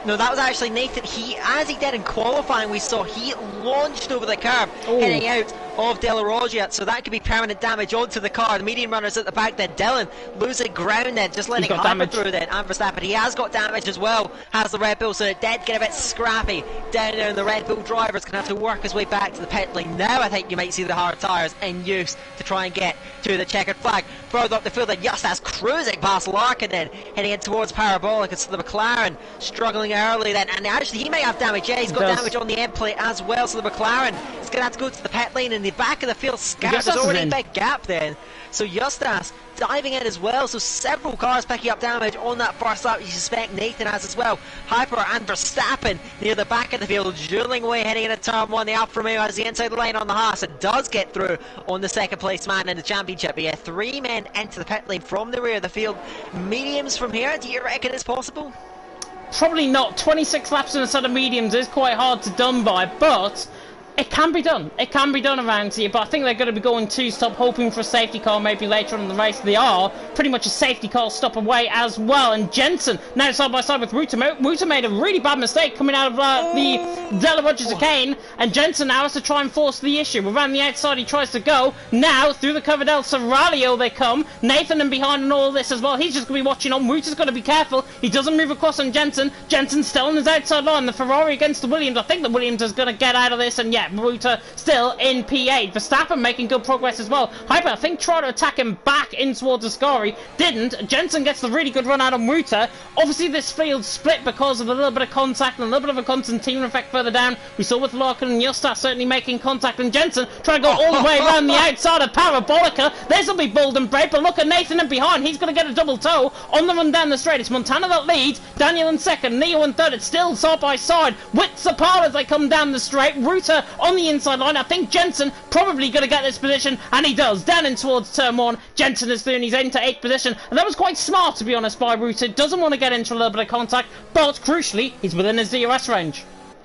[SPEAKER 2] No, that was actually Nathan. As he did in qualifying, we saw he launched over the curb, heading out of De La Roggia, so that could be permanent damage onto the car. The medium runners at the back then. Dylan losing ground then, just letting Hyper through then. And Verstappen, he has got damage as well, has the Red Bull, so it did get a bit scrappy down there, and the Red Bull driver's going to have to work his way back to the pit lane. Now I think you might see the hard tyres in use to try and get to the checkered flag. Further up the field, then Justas cruising past Larkin then, heading in towards Parabolic. It's the McLaren struggling early then, and actually he might have damage. Yeah, he's got damage on the end plate as well, so the McLaren is going to have to go to the pit lane in the back of the field. There's already a big gap then, so Justas diving in as well, so several cars picking up damage on that first lap. You suspect Nathan has as well. Hyper and Verstappen near the back of the field, dueling away heading into turn one. The Alfa Romeo has the inside line on the Haas and does get through on the second place man in the championship. But yeah, 3 men into the pit lane from the rear of the field. Mediums from here, do you reckon it's possible?
[SPEAKER 1] Probably not. 26 laps in a set of mediums is quite hard to done by, but it can be done. It can be done around here, but I think they're going to be going 2-stop, hoping for a safety car maybe later on in the race. They are pretty much a safety car stop away as well. And Jensen now side by side with Wouter. Wouter made a really bad mistake coming out of the De La Roggia chicane, and Jensen now has to try and force the issue. Around the outside he tries to go. Now through the Curva del Serralio they come. Nathan in behind and all this as well. He's just going to be watching on. Wouter's got to be careful. He doesn't move across on Jensen. Jensen's still on his outside line. The Ferrari against the Williams. I think the Williams is going to get out of this, and yeah, Ruta still in P8. Verstappen making good progress as well. Hyper, I think, tried to attack him back in towards Ascari. Didn't. Jensen gets the really good run out on Ruta. Obviously, this field split because of a little bit of contact and a little bit of a Constantine effect further down. We saw with Larkin and Josta certainly making contact, and Jensen trying to go all the way around the outside of Parabolica. This will be bold and brave, but look at Nathan in behind. He's going to get a double toe on the run down the straight. It's Montana that leads, Daniel in second, Neo in third. It's still side by side with Zapata as they come down the straight. Ruta on the inside line. I think Jensen probably going to get this position, and he does. Down in towards turn one. Jensen is through and he's into 8th position, and that was quite smart, to be honest, by Ruta. Doesn't want to get into a little bit of contact, but crucially, he's within his DRS range.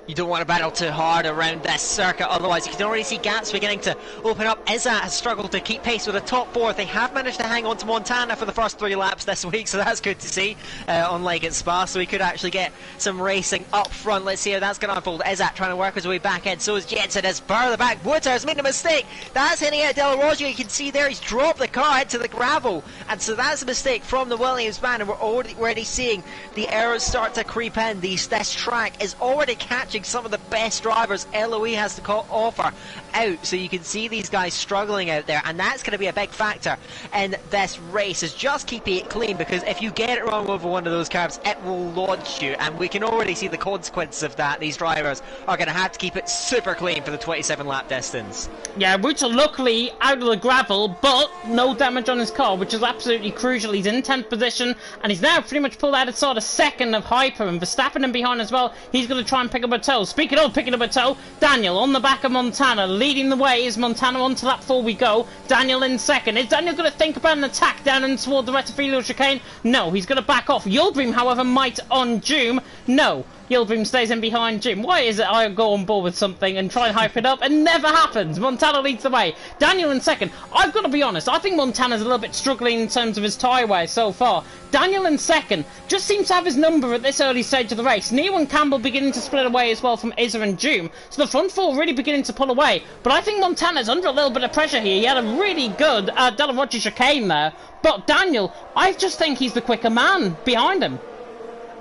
[SPEAKER 2] You don't want to battle too hard around this circuit, otherwise you can already see gaps beginning to open up. Izzat has struggled to keep pace with the top four. They have managed to hang on to Montana for the first 3 laps this week, so that's good to see, unlike at Spa, so we could actually get some racing up front. Let's see how that's going to unfold. Izzat trying to work his way back in, so is Jensen as Burr the back. Wood has made a mistake. That's hitting out Della Roggia. You can see there he's dropped the car into the gravel, and so that's a mistake from the Williams man, and we're already seeing the errors start to creep in. This track is already catching some of the best drivers LOE has to offer out, so you can see these guys struggling out there, and that's going to be a big factor in this race, is just keeping it clean, because if you get it wrong over one of those curves, it will launch you, and we can already see the consequences of that. These drivers are going to have to keep it super clean for the 27 lap distance.
[SPEAKER 1] Yeah, Ruta luckily out of the gravel, but no damage on his car, which is absolutely crucial. He's in 10th position, and he's now pretty much pulled out of sort of second of Hyper, and Verstappen in behind as well. He's going to try and pick up a toe. Speaking of picking up a toe, Daniel on the back of Montana, leading the way. Is Montana on to lap 4 we go. Daniel in second. Is Daniel going to think about an attack down and toward the Rettifilo chicane? No, he's going to back off. Yildirim, however, might on Doom. No. Yildirim stays in behind Jim. Why is it I go on board with something and try and hype it up? It never happens. Montana leads the way. Daniel in second. I've got to be honest, I think Montana's a little bit struggling in terms of his tyre wear so far. Daniel in second just seems to have his number at this early stage of the race. Neo and Campbell beginning to split away as well from Izza and Doom. So the front four really beginning to pull away. But I think Montana's under a little bit of pressure here. He had a really good Della Roggia chicane there. But Daniel, I just think he's the quicker man behind him.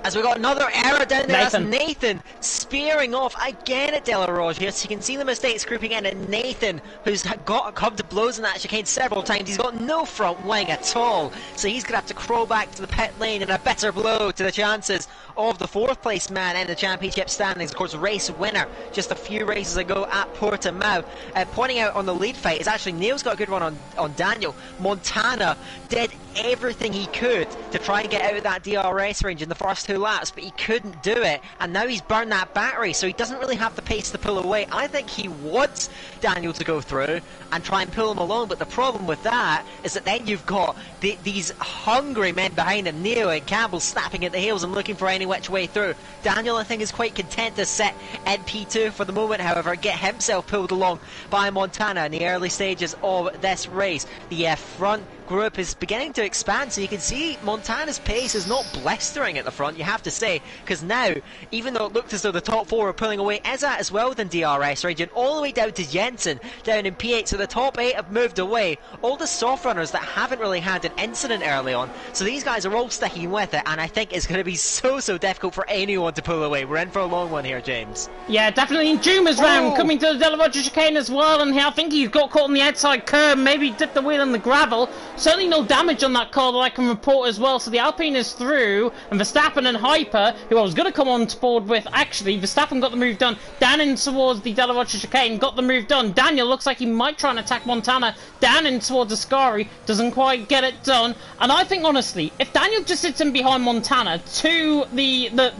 [SPEAKER 2] As we got another error down there, that's Nathan spearing off again at Della Roggia. So you can see the mistakes creeping in, and Nathan, who's come to blows in that chicane several times, he's got no front wing at all. So he's going to have to crawl back to the pit lane, and a bitter blow to the chances of the 4th place man in the championship standings. Of course, race winner just a few races ago at Portimao. Pointing out on the lead fight is actually Neil's got a good run on Daniel. Montana did everything he could to try and get out of that DRS range in the first 2 laps, but he couldn't do it, and now he's burned that battery, so he doesn't really have the pace to pull away. I think he wants Daniel to go through and try and pull him along, but the problem with that is that then you've got these hungry men behind him, Neo and Campbell, snapping at the heels and looking for any which way through. Daniel, I think, is quite content to sit in P2 for the moment, however, get himself pulled along by Montana in the early stages of this race. The front group is beginning to expand, so you can see Montana's pace is not blistering at the front, you have to say, because now, even though it looked as though the top 4 were pulling away, Izzat as well within DRS region, all the way down to Jensen, down in P8, so the top 8 have moved away. All the soft runners that haven't really had an incident early on, so these guys are all sticking with it, and I think it's going to be so difficult for anyone to pull away. We're in for a long one here, James.
[SPEAKER 1] Yeah, definitely. Juma's round coming to the Della Roggia chicane as well, and I think he got caught on the outside curb, maybe dipped the wheel in the gravel. Certainly no damage on that car that I can report as well, so the Alpine is through, and Verstappen and Hyper, who I was going to come on board with, actually, Verstappen got the move done, down in towards the Della Roggia chicane, got the move done. Daniel looks like he might try and attack Montana, down in towards Ascari, doesn't quite get it done, and I think, honestly, if Daniel just sits in behind Montana to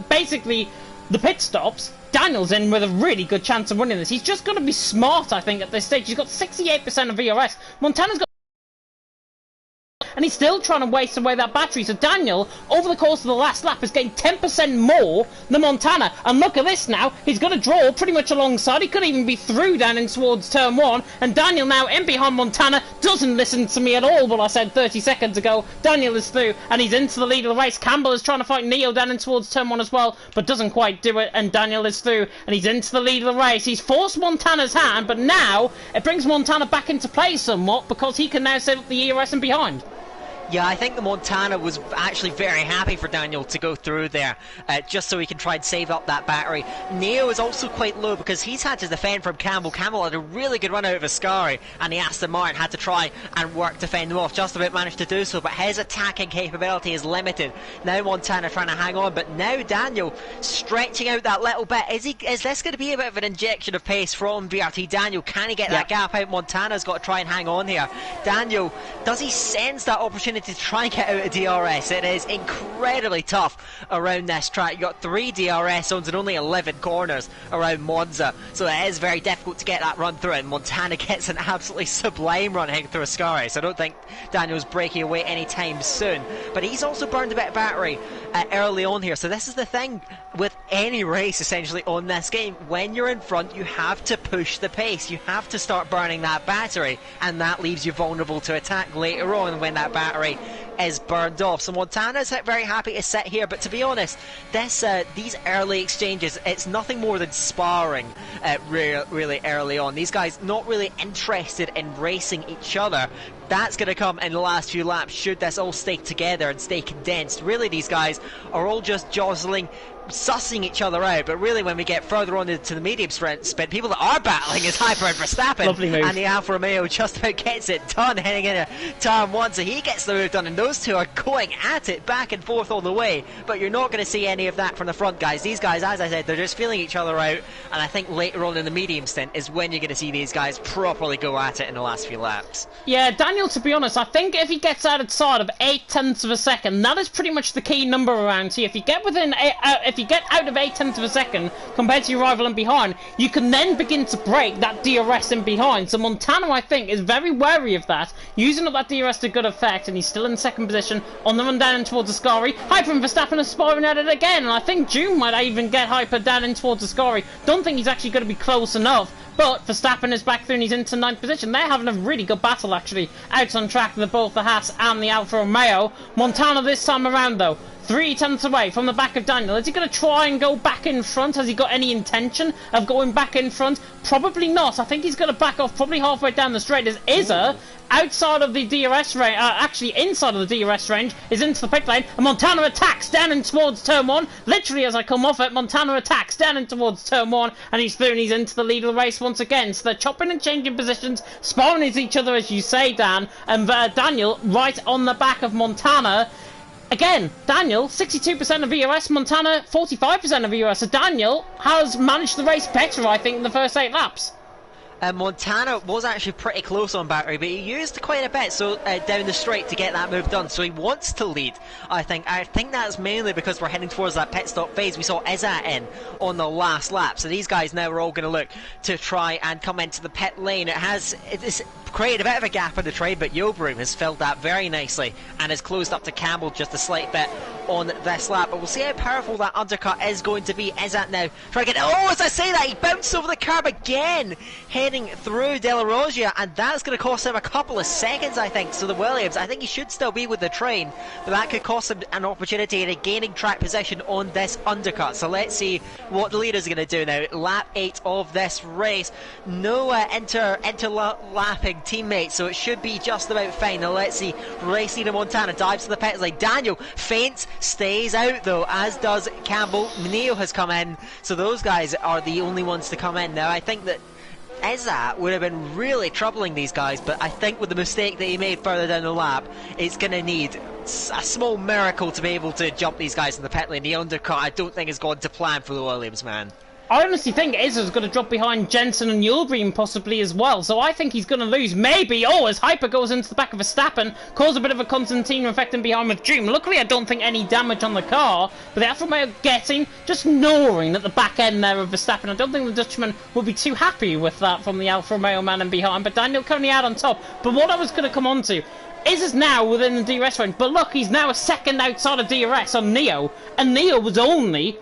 [SPEAKER 1] basically the pit stops, Daniel's in with a really good chance of winning this. He's just got to be smart, I think, at this stage. He's got 68% of VRS. Montana's got, and he's still trying to waste away that battery. So Daniel, over the course of the last lap, has gained 10% more than Montana. And look at this now. He's got a draw pretty much alongside. He could even be through down in towards turn 1. And Daniel now in behind Montana doesn't listen to me at all what I said 30 seconds ago. Daniel is through and he's into the lead of the race. Campbell is trying to fight Neo down in towards turn 1 as well, but doesn't quite do it. And Daniel is through and he's into the lead of the race. He's forced Montana's hand, but now it brings Montana back into play somewhat because he can now set up the ERS and behind.
[SPEAKER 2] Yeah, I think the Montana was actually very happy for Daniel to go through there, just so he can try and save up that battery. Neo is also quite low because he's had to defend from Campbell. Campbell had a really good run out of Ascari, and the Aston Martin had to try and work defend him off. Just about managed to do so, but his attacking capability is limited. Now Montana trying to hang on, but now Daniel stretching out that little bit. Is this going to be a bit of an injection of pace from VRT Daniel? Can he get that gap out? Montana's got to try and hang on here. Daniel, does he sense that opportunity to try and get out of DRS? It is incredibly tough around this track. You've got 3 DRS zones and only 11 corners around Monza, so it is very difficult to get that run through, and Montana gets an absolutely sublime run heading through Ascari, so I don't think Daniel's breaking away anytime soon. But he's also burned a bit of battery early on here, so this is the thing with any race essentially on this game. When you're in front, you have to push the pace, you have to start burning that battery, and that leaves you vulnerable to attack later on when that battery is burned off. So Montana's very happy to sit here, but to be honest, these early exchanges, it's nothing more than sparring really early on. These guys not really interested in racing each other. That's going to come in the last few laps should this all stay together and stay condensed. Really, these guys are all just jostling, sussing each other out, but really when we get further on into the medium sprint, people that are battling is Hyper and Verstappen.
[SPEAKER 1] Lovely move.
[SPEAKER 2] And the Alfa Romeo just about gets it done heading into turn 1, so he gets the move done, and those two are going at it back and forth all the way, but you're not going to see any of that from the front guys. These guys, as I said, they're just feeling each other out, and I think later on in the medium stint is when you're going to see these guys properly go at it in the last few laps.
[SPEAKER 1] Yeah, Daniel, to be honest, I think if he gets outside of 0.8 of a second, that is pretty much the key number around here. If you get if you get out of 0.8 of a second compared to your rival in behind, you can then begin to break that DRS in behind. So Montana, I think, is very wary of that, using up that DRS to good effect, and he's still in second position on the run down towards Ascari. Hyper and Verstappen are sparring at it again, and I think June might even get Hyper down in towards Ascari. Don't think he's actually going to be close enough. But Verstappen is back through and he's into 9th position. They're having a really good battle, actually, out on track, both the Haas and the Alfa Romeo. Montana this time around, though, 3 tenths away from the back of Daniel. Is he going to try and go back in front? Has he got any intention of going back in front? Probably not. I think he's going to back off probably halfway down the straight. As Izza, outside of the DRS range, actually inside of the DRS range, is into the pit lane, and Montana attacks down in towards turn 1. Literally, as I come off it, Montana attacks down in towards turn 1, and he's through and he's into the lead of the race once again. So they're chopping and changing positions, sparring at each other, as you say, Dan, and Daniel right on the back of Montana. Again, Daniel, 62% of ERS, Montana, 45% of ERS. So Daniel has managed the race better, I think, in the first 8 laps.
[SPEAKER 2] Montana was actually pretty close on battery, but he used quite a bit down the straight to get that move done, so he wants to lead. I think that's mainly because we're heading towards that pit stop phase we saw Izza in on the last lap, so these guys now are all going to look to try and come into the pit lane. It's created a bit of a gap in the trade, but Yildirim has filled that very nicely and has closed up to Campbell just a slight bit on this lap, but we'll see how powerful that undercut is going to be. Izza now trying to get, as I say that, he bounced over the curb again, heading through De La Roggia, and that's going to cost him a couple of seconds, I think. So the Williams, I think he should still be with the train, but that could cost him an opportunity at gaining track position on this undercut. So let's see what the leaders are going to do now. Lap 8 of this race, no interlapping teammates, so it should be just about fine. Now let's see, race leader Montana dives to the pits like Daniel, feints, stays out though, as does Campbell. Neo has come in, so those guys are the only ones to come in. Now I think that Izza would have been really troubling these guys, but I think with the mistake that he made further down the lap, it's going to need a small miracle to be able to jump these guys in the pit lane. The undercut I don't think has gone to plan for the Williams, man.
[SPEAKER 1] I honestly think Izza's going to drop behind Jensen and Yildirim possibly as well, so I think he's going to lose. Maybe, as Hyper goes into the back of Verstappen, cause a bit of a Constantino effect in behind with June. Luckily, I don't think any damage on the car, but the Alfa Romeo getting, just gnawing at the back end there of Verstappen. I don't think the Dutchman will be too happy with that from the Alfa Romeo man in behind, but Daniel currently out on top. But what I was going to come on to, Izza's now within the DRS range, but look, he's now a second outside of DRS on Neo, and Neo was only,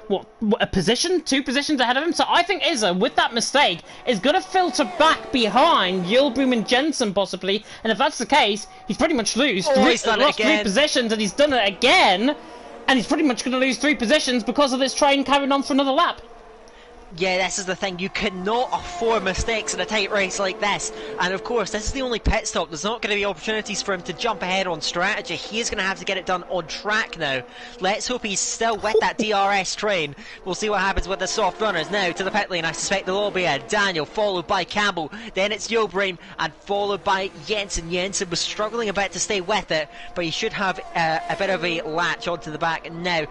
[SPEAKER 1] a position, 2 positions ahead of him, so I think Izza, with that mistake, is going to filter back behind Yildirim and Jensen possibly, and if that's the case, he's pretty much lost 3 positions, and he's done it again, and he's pretty much going to lose 3 positions because of this train carrying on for another lap.
[SPEAKER 2] Yeah, this is the thing. You cannot afford mistakes in a tight race like this. And of course, this is the only pit stop. There's not going to be opportunities for him to jump ahead on strategy. He is going to have to get it done on track now. Let's hope he's still with that DRS train. We'll see what happens with the soft runners. Now to the pit lane. I suspect they'll all be Daniel, followed by Campbell. Then it's Jobreem, and followed by Jensen. Jensen was struggling a bit to stay with it, but he should have a bit of a latch onto the back now.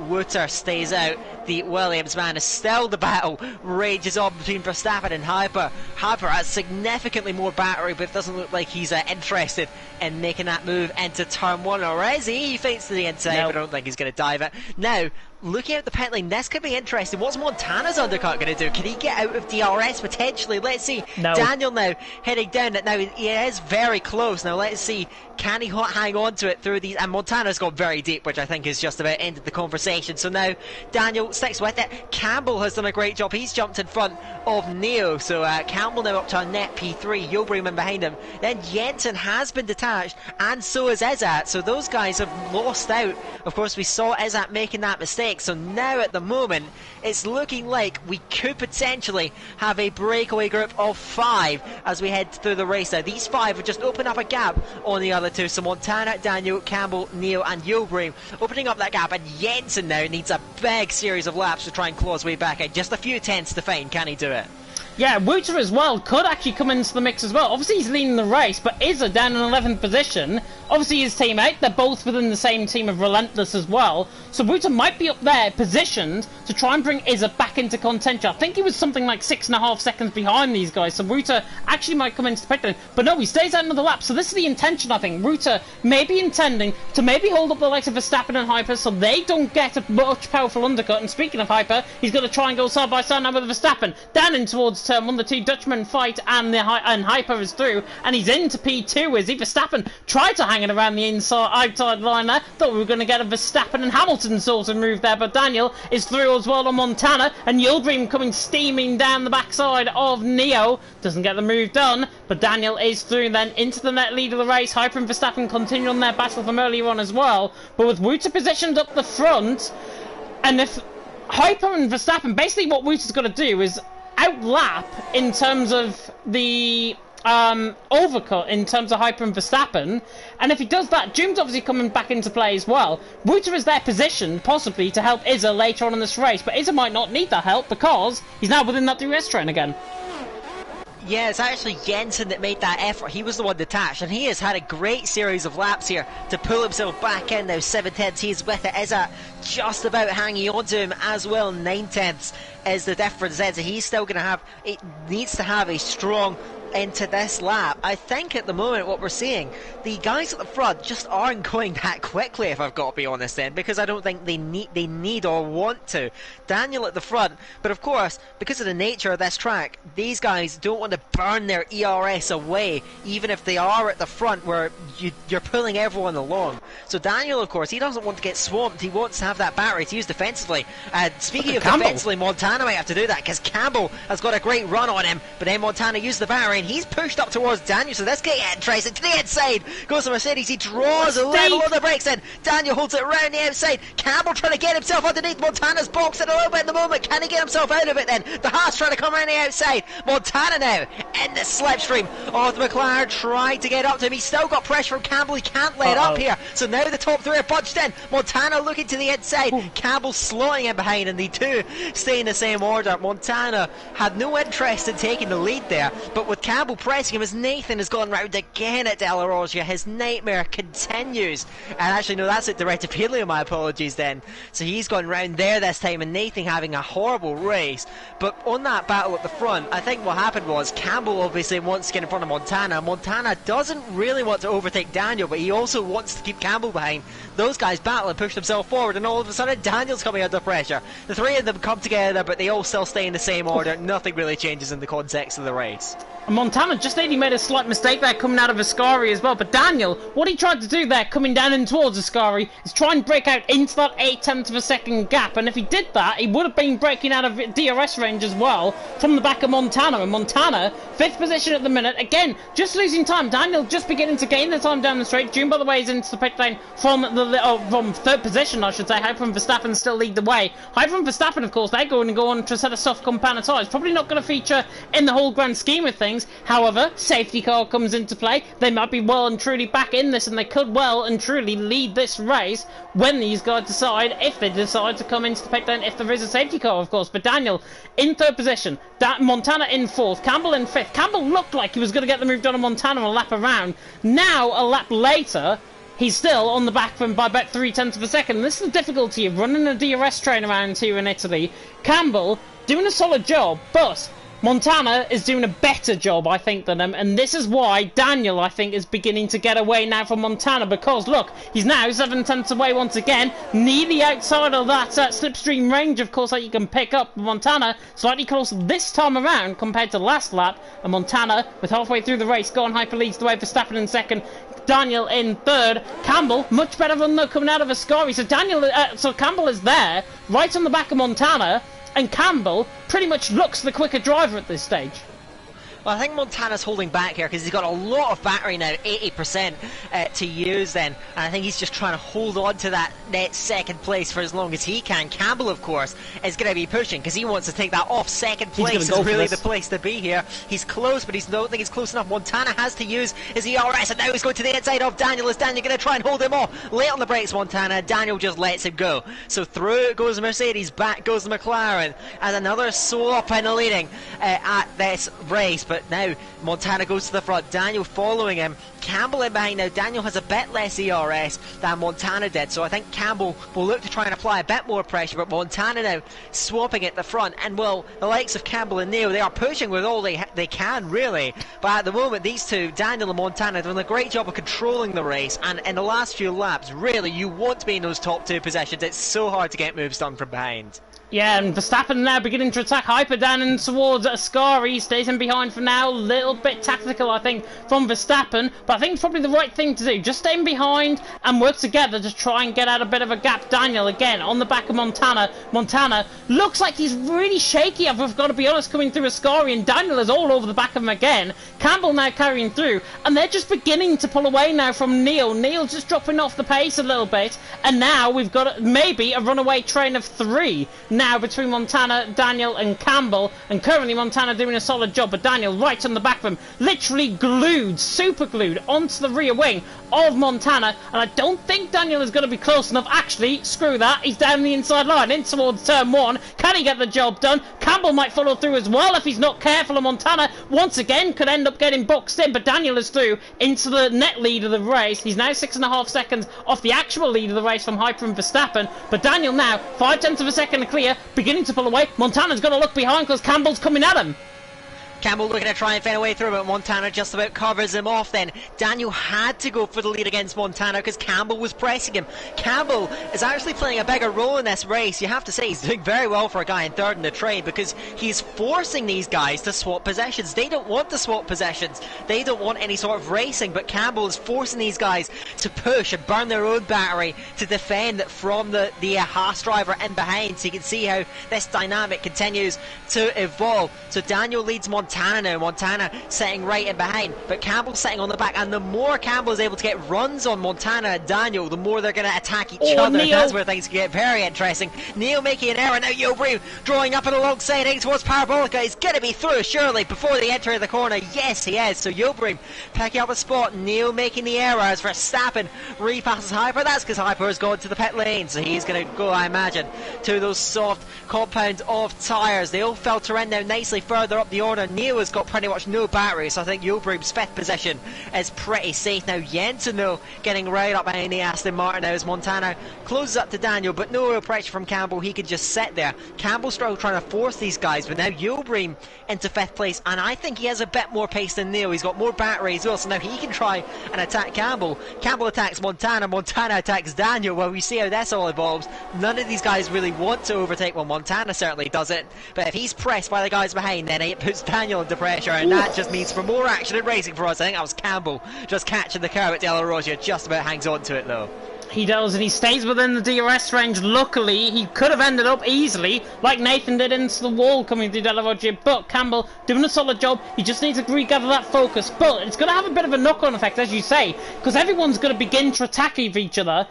[SPEAKER 2] Wouter stays out. The Williams man is still the battle rages on between Verstappen and Hyper. Hyper has significantly more battery, but it doesn't look like he's interested in making that move into turn 1, or is he? He feints to the inside, but I don't think he's going to dive it. Now, looking at the pit lane, this could be interesting. What's Montana's undercut going to do? Can he get out of DRS potentially? Let's see.
[SPEAKER 1] No.
[SPEAKER 2] Daniel now heading down it. Now he is very close. Now let's see. Can he hang on to it through these? And Montana's gone very deep, which I think has just about ended the conversation. So now Daniel sticks with it. Campbell has done a great job. He's jumped in front of Neo. So Campbell now up to a net P3. Jobreem in behind him. Then Jensen has been detached, and so is Izzat. So those guys have lost out. Of course, we saw Izzat making that mistake. So now at the moment, it's looking like we could potentially have a breakaway group of 5 as we head through the race now. These 5 have just opened up a gap on the other 2. So Montana, Daniel, Campbell, Neo and Jobreem opening up that gap, and Jensen now needs a big series of laps to try and claw his way back in. Just a few tenths to find. Can he do it?
[SPEAKER 1] Yeah, Wouter as well could actually come into the mix as well. Obviously he's leading the race, but Izza down in 11th position. Obviously his teammate, they're both within the same team of Relentless as well. So Wouter might be up there positioned to try and bring Izza back into contention. I think he was something like 6.5 seconds behind these guys, so Wouter actually might come into the pit lane. But no, he stays out another lap, so this is the intention, I think. Wouter may be intending to maybe hold up the likes of Verstappen and Hyper so they don't get a much powerful undercut. And speaking of Hyper, he's going to try and go side by side now with Verstappen. Down in towards turn 1, the 2 Dutchmen fight, and Hyper is through, and he's into P2 as Verstappen tried to hang it around the outside line there. Thought we were going to get a Verstappen and Hamilton sort of move there, but Daniel is through as well on Montana, and Jobreem coming steaming down the backside of Neo. Doesn't get the move done, but Daniel is through then into the net lead of the race. Hyper and Verstappen continue on their battle from earlier on as well, but with Wouter positioned up the front, and if Hyper and Verstappen, basically what Wouter's got to do is outlap in terms of the overcut in terms of Hyper and Verstappen, and if he does that, Doom's obviously coming back into play as well. Wouter is there positioned possibly to help Izza later on in this race, but Izza might not need that help because he's now within that DRS train again.
[SPEAKER 2] Yeah, it's actually Jensen that made that effort. He was the one detached, and he has had a great series of laps here to pull himself back in now. 7 tenths, he's with it. Izza just about hanging on to him as well. 9 tenths is the difference then, so he's still going to have, it needs to have a strong into this lap. I think at the moment what we're seeing, the guys at the front just aren't going that quickly, if I've got to be honest then, because I don't think they need or want to. Daniel at the front, but of course, because of the nature of this track, these guys don't want to burn their ERS away, even if they are at the front where you're pulling everyone along. So Daniel, of course, he doesn't want to get swamped. He wants to have that battery to use defensively. Speaking of defensively, Montana might have to do that, because Campbell has got a great run on him, but then Montana used the battery, and he's pushed up towards Daniel, so this guy tries it to the inside, goes to Mercedes, he draws a level on the brakes in, Daniel holds it round the outside, Campbell trying to get himself underneath, Montana's boxing a little bit at the moment, can he get himself out of it then? The Haas trying to come around the outside, Montana now in the slipstream of the McLaren, trying to get up to him, he's still got pressure from Campbell, he can't let up here, so now the top 3 are bunched in, Montana looking to the inside, Campbell slowing in behind, and the 2 stay in the same order. Montana had no interest in taking the lead there, but with Campbell pressing him as Nathan has gone round again at De La Rogia, his nightmare continues. And actually no, that's it, Director Paleo, my apologies then. So he's gone round there this time, and Nathan having a horrible race. But on that battle at the front, I think what happened was Campbell obviously wants to get in front of Montana. Montana doesn't really want to overtake Daniel, but he also wants to keep Campbell behind. Those guys battle and push themselves forward, and all of a sudden Daniel's coming under pressure. The 3 of them come together, but they all still stay in the same order. Nothing really changes in the context of the race.
[SPEAKER 1] And Montana just nearly made a slight mistake there coming out of Ascari as well. But Daniel, what he tried to do there coming down in towards Ascari is try and break out into that 0.8 of a second gap. And if he did that, he would have been breaking out of DRS range as well from the back of Montana. And Montana, 5th position at the minute. Again, just losing time. Daniel just beginning to gain the time down the straight. June, by the way, is into the pit lane from from 3rd position, I should say. Hyper and Verstappen still lead the way. Hyper and Verstappen, of course, they're going to go on to a set of soft compound tyres. Probably not going to feature in the whole grand scheme of things. However, safety car comes into play. They might be well and truly back in this, and they could well and truly lead this race when these guys decide, if they decide to come into the pit lane, if there is a safety car, of course. But Daniel in 3rd position, Montana in 4th, Campbell in 5th. Campbell looked like he was going to get the move done on Montana a lap around. Now, a lap later, he's still on the back from by about 0.3 of a second. This is the difficulty of running a DRS train around here in Italy. Campbell doing a solid job, but Montana is doing a better job, I think, than him, and this is why Daniel, I think, is beginning to get away now from Montana, because, look, he's now 7/10 away once again, nearly outside of that slipstream range, of course, that you can pick up. Montana slightly closer this time around compared to last lap, and Montana, with halfway through the race, gone hyper leads the way for Verstappen in 2nd, Daniel in 3rd. Campbell, much better run though coming out of Ascari, so Campbell is there, right on the back of Montana, and Campbell pretty much looks the quicker driver at this stage.
[SPEAKER 2] Well, I think Montana's holding back here because he's got a lot of battery now, 80% to use then. And I think he's just trying to hold on to that net 2nd place for as long as he can. Campbell, of course, is going to be pushing because he wants to take that off. 2nd place is really the place to be here. He's close, but don't think he's close enough. Montana has to use his ERS, and now he's going to the inside of Daniel. Is Daniel going to try and hold him off? Late on the brakes, Montana. Daniel just lets him go. So through goes Mercedes, back goes the McLaren, and another swap in leading at this race. But now Montana goes to the front, Daniel following him, Campbell in behind now. Daniel has a bit less ERS than Montana did, so I think Campbell will look to try and apply a bit more pressure, but Montana now swapping at the front, and well, the likes of Campbell and Neil, they are pushing with all they can really, but at the moment these two, Daniel and Montana, are doing a great job of controlling the race, and in the last few laps, really, you want to be in those top 2 positions. It's so hard to get moves done from behind.
[SPEAKER 1] Yeah, and Verstappen now beginning to attack Hyper down and towards Ascari. Stays in behind for now. A little bit tactical, I think, from Verstappen. But I think it's probably the right thing to do. Just stay in behind and work together to try and get out a bit of a gap. Daniel, again, on the back of Montana. Montana looks like he's really shaky, I've got to be honest, coming through Ascari. And Daniel is all over the back of him again. Campbell now carrying through. And they're just beginning to pull away now from Neil. Neil just dropping off the pace a little bit. And now we've got maybe a runaway train of 3. Now between Montana, Daniel and Campbell, and currently Montana doing a solid job, but Daniel right on the back of him, literally glued, super glued onto the rear wing of Montana, and I don't think Daniel is going to be close enough. Actually, screw that, he's down the inside line in towards turn 1. Can he get the job done? Campbell might follow through as well if he's not careful, and Montana once again could end up getting boxed in, but Daniel is through into the net lead of the race. He's now 6.5 seconds off the actual lead of the race from Hyper and Verstappen, but Daniel now 0.5 of a second to clear, beginning to pull away. Montana's got to look behind because Campbell's coming at him.
[SPEAKER 2] Campbell looking to try and find a way through, but Montana just about covers him off then. Daniel had to go for the lead against Montana because Campbell was pressing him. Campbell is actually playing a bigger role in this race. You have to say he's doing very well for a guy in 3rd in the trade because he's forcing these guys to swap possessions. They don't want to swap possessions. They don't want any sort of racing, but Campbell is forcing these guys to push and burn their own battery to defend from the Haas driver in behind. So you can see how this dynamic continues to evolve. So Daniel leads Montana now. Montana sitting right in behind, but Campbell sitting on the back, and the more Campbell is able to get runs on Montana and Daniel, the more they're going to attack each other.
[SPEAKER 1] Neil.
[SPEAKER 2] That's where things can get very interesting. Neil making an error now. Yobri drawing up and alongside heading towards Parabolica. He's going to be through surely before they enter the corner. Yes, he is. So Yobri picking up a spot. Neil making the error as Verstappen repasses Hyper. That's because Hyper has gone to the pit lane, so he's going to go, I imagine, to those soft compounds of tyres. They all filter in now nicely further up the order. Neil has got pretty much no battery, so I think Yobrim's 5th position is pretty safe now. Jensen though getting right up behind the Aston Martin now as Montana closes up to Daniel, but no real pressure from Campbell. He could just sit there. Campbell's still trying to force these guys, but now Yobrim into 5th place, and I think he has a bit more pace than Neil. He's got more battery as well, so now he can try and attack Campbell. Campbell attacks Montana, Montana attacks Daniel. Well, we see how this all evolves. None of these guys really want to overtake. Well, Montana certainly does it, but if he's pressed by the guys behind, then it puts Daniel Daniel under pressure, and that just means for more action and racing for us. I think that was Campbell just catching the curve at De La Rosa, just about hangs on to it though.
[SPEAKER 1] He does, and he stays within the DRS range. Luckily, he could have ended up easily, like Nathan did, into the wall coming through De La Rosa, but Campbell doing a solid job. He just needs to regather that focus, but it's going to have a bit of a knock-on effect, as you say, because everyone's going to begin to attack each other.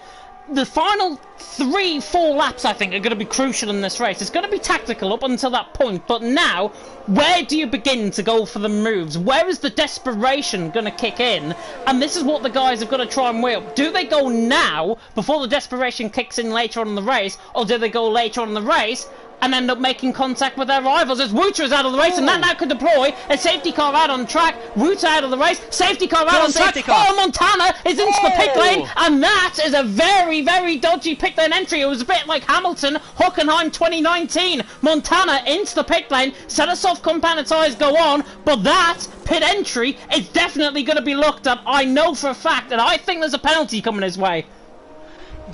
[SPEAKER 1] The final 3-4 laps, I think, are going to be crucial in this race. It's going to be tactical up until that point, but now, where do you begin to go for the moves? Where is the desperation going to kick in? And this is what the guys have got to try and weigh up. Do they go now, before the desperation kicks in later on in the race, or do they go later on in the race and end up making contact with their rivals as Wouter is out of the race? And that now could deploy a safety car out on track. Wouter out of the race, safety car out on track. Oh, Montana is into the pit lane, and that is a very, very dodgy pit lane entry. It was a bit like Hamilton, Hockenheim 2019. Montana into the pit lane, set of soft compounded tyres go on, but that pit entry is definitely going to be looked at. I know for a fact, and I think there's a penalty coming his way.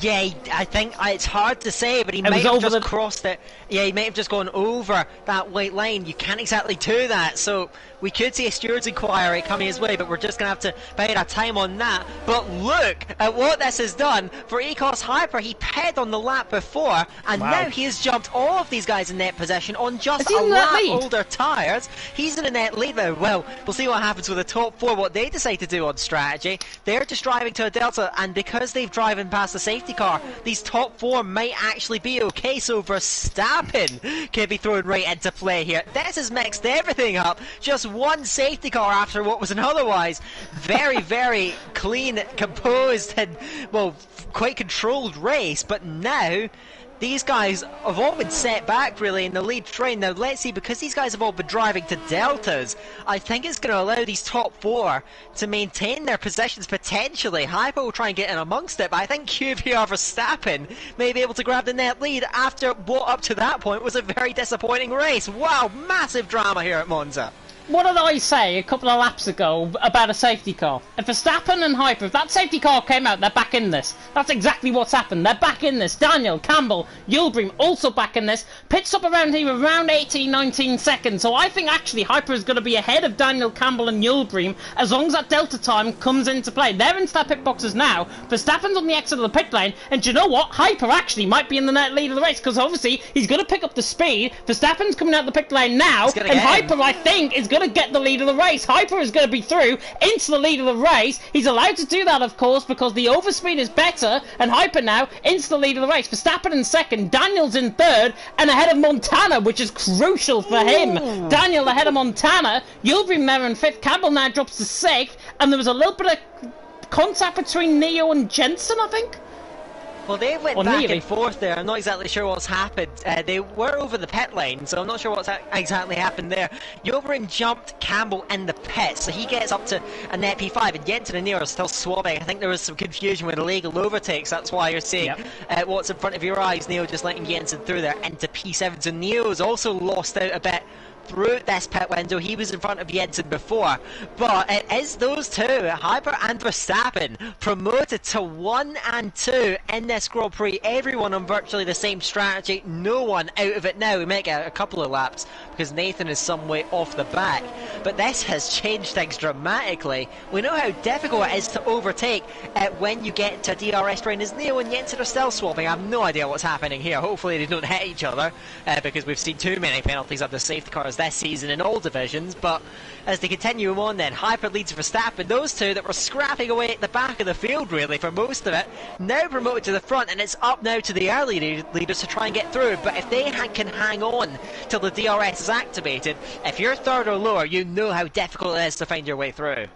[SPEAKER 2] Yeah, I think it's hard to say, but he might have just crossed it. Yeah, he might have just gone over that white line. You can't exactly do that, so we could see a steward's inquiry coming his way, but we're just going to have to bide our time on that. But look at what this has done for Ecos Hyper. He paired on the lap before, and now he has jumped all of these guys in net position on just a lap older tyres. He's in a net lead now. Well, we'll see what happens with the top four, what they decide to do on strategy. They're just driving to a delta, and because they've driven past the safety car, these top four might actually be okay. So Verstappen can be thrown right into play here. This has mixed everything up. Just one safety car after what was an otherwise very, very clean, composed, and, well, quite controlled race. But now these guys have all been set back really in the lead train. Now let's see, because these guys have all been driving to deltas, I think it's going to allow these top four to maintain their positions potentially. Hyper will try and get in amongst it, but I think QVR Verstappen may be able to grab the net lead after what up to that point was a very disappointing race. Wow, massive drama here at Monza.
[SPEAKER 1] What did I say a couple of laps ago about a safety car? If Verstappen and Hyper, if that safety car came out, they're back in this. That's exactly what's happened. They're back in this. Daniel, Campbell, Yildirim also back in this. Pit stop around here around 18, 19 seconds. So I think actually Hyper is going to be ahead of Daniel, Campbell and Yildirim as long as that delta time comes into play. They're into their pit boxes now. Verstappen's on the exit of the pit lane. And do you know what? Hyper actually might be in the net lead of the race, because obviously he's going to pick up the speed. Verstappen's coming out the pit lane now. And Hyper, I think, is going to get the lead of the race. Hyper is going to be through into the lead of the race. He's allowed to do that, of course, because the overspeed is better, and Hyper now into the lead of the race. Verstappen in second, Daniel's in third, and ahead of Montana, which is crucial for him. Daniel ahead of Montana, Yildirim there in fifth, Campbell now drops to sixth, and there was a little bit of contact between Neo and Jensen, I think.
[SPEAKER 2] Well, they went back and forth there. I'm not exactly sure what's happened. They were over the pit lane, so I'm not sure what's exactly happened there. Yildirim jumped Campbell in the pit, so he gets up to a net P5, and Jensen and Neo are still swapping. I think there was some confusion with illegal overtakes. That's why you're seeing what's in front of your eyes. Neo just letting Jensen through there into P7. So Neo's also lost out a bit through this pit window. He was in front of Jensen before, but it is those two, Hyper and Verstappen, promoted to 1 and 2 in this Grand Prix. Everyone on virtually the same strategy, no one out of it now. We might get a couple of laps because Nathan is some way off the back, but this has changed things dramatically. We know how difficult it is to overtake when you get to DRS train, as Neo and Jensen are still swapping. I have no idea what's happening here. Hopefully they don't hit each other, because we've seen too many penalties under safety cars this season in all divisions. But as they continue on then, Hyper leads Verstappen. Those two that were scrapping away at the back of the field really for most of it, now promoted to the front, and it's up now to the early leaders to try and get through. But if they can hang on till the DRS is activated, if you're third or lower, you know how difficult it is to find your way through.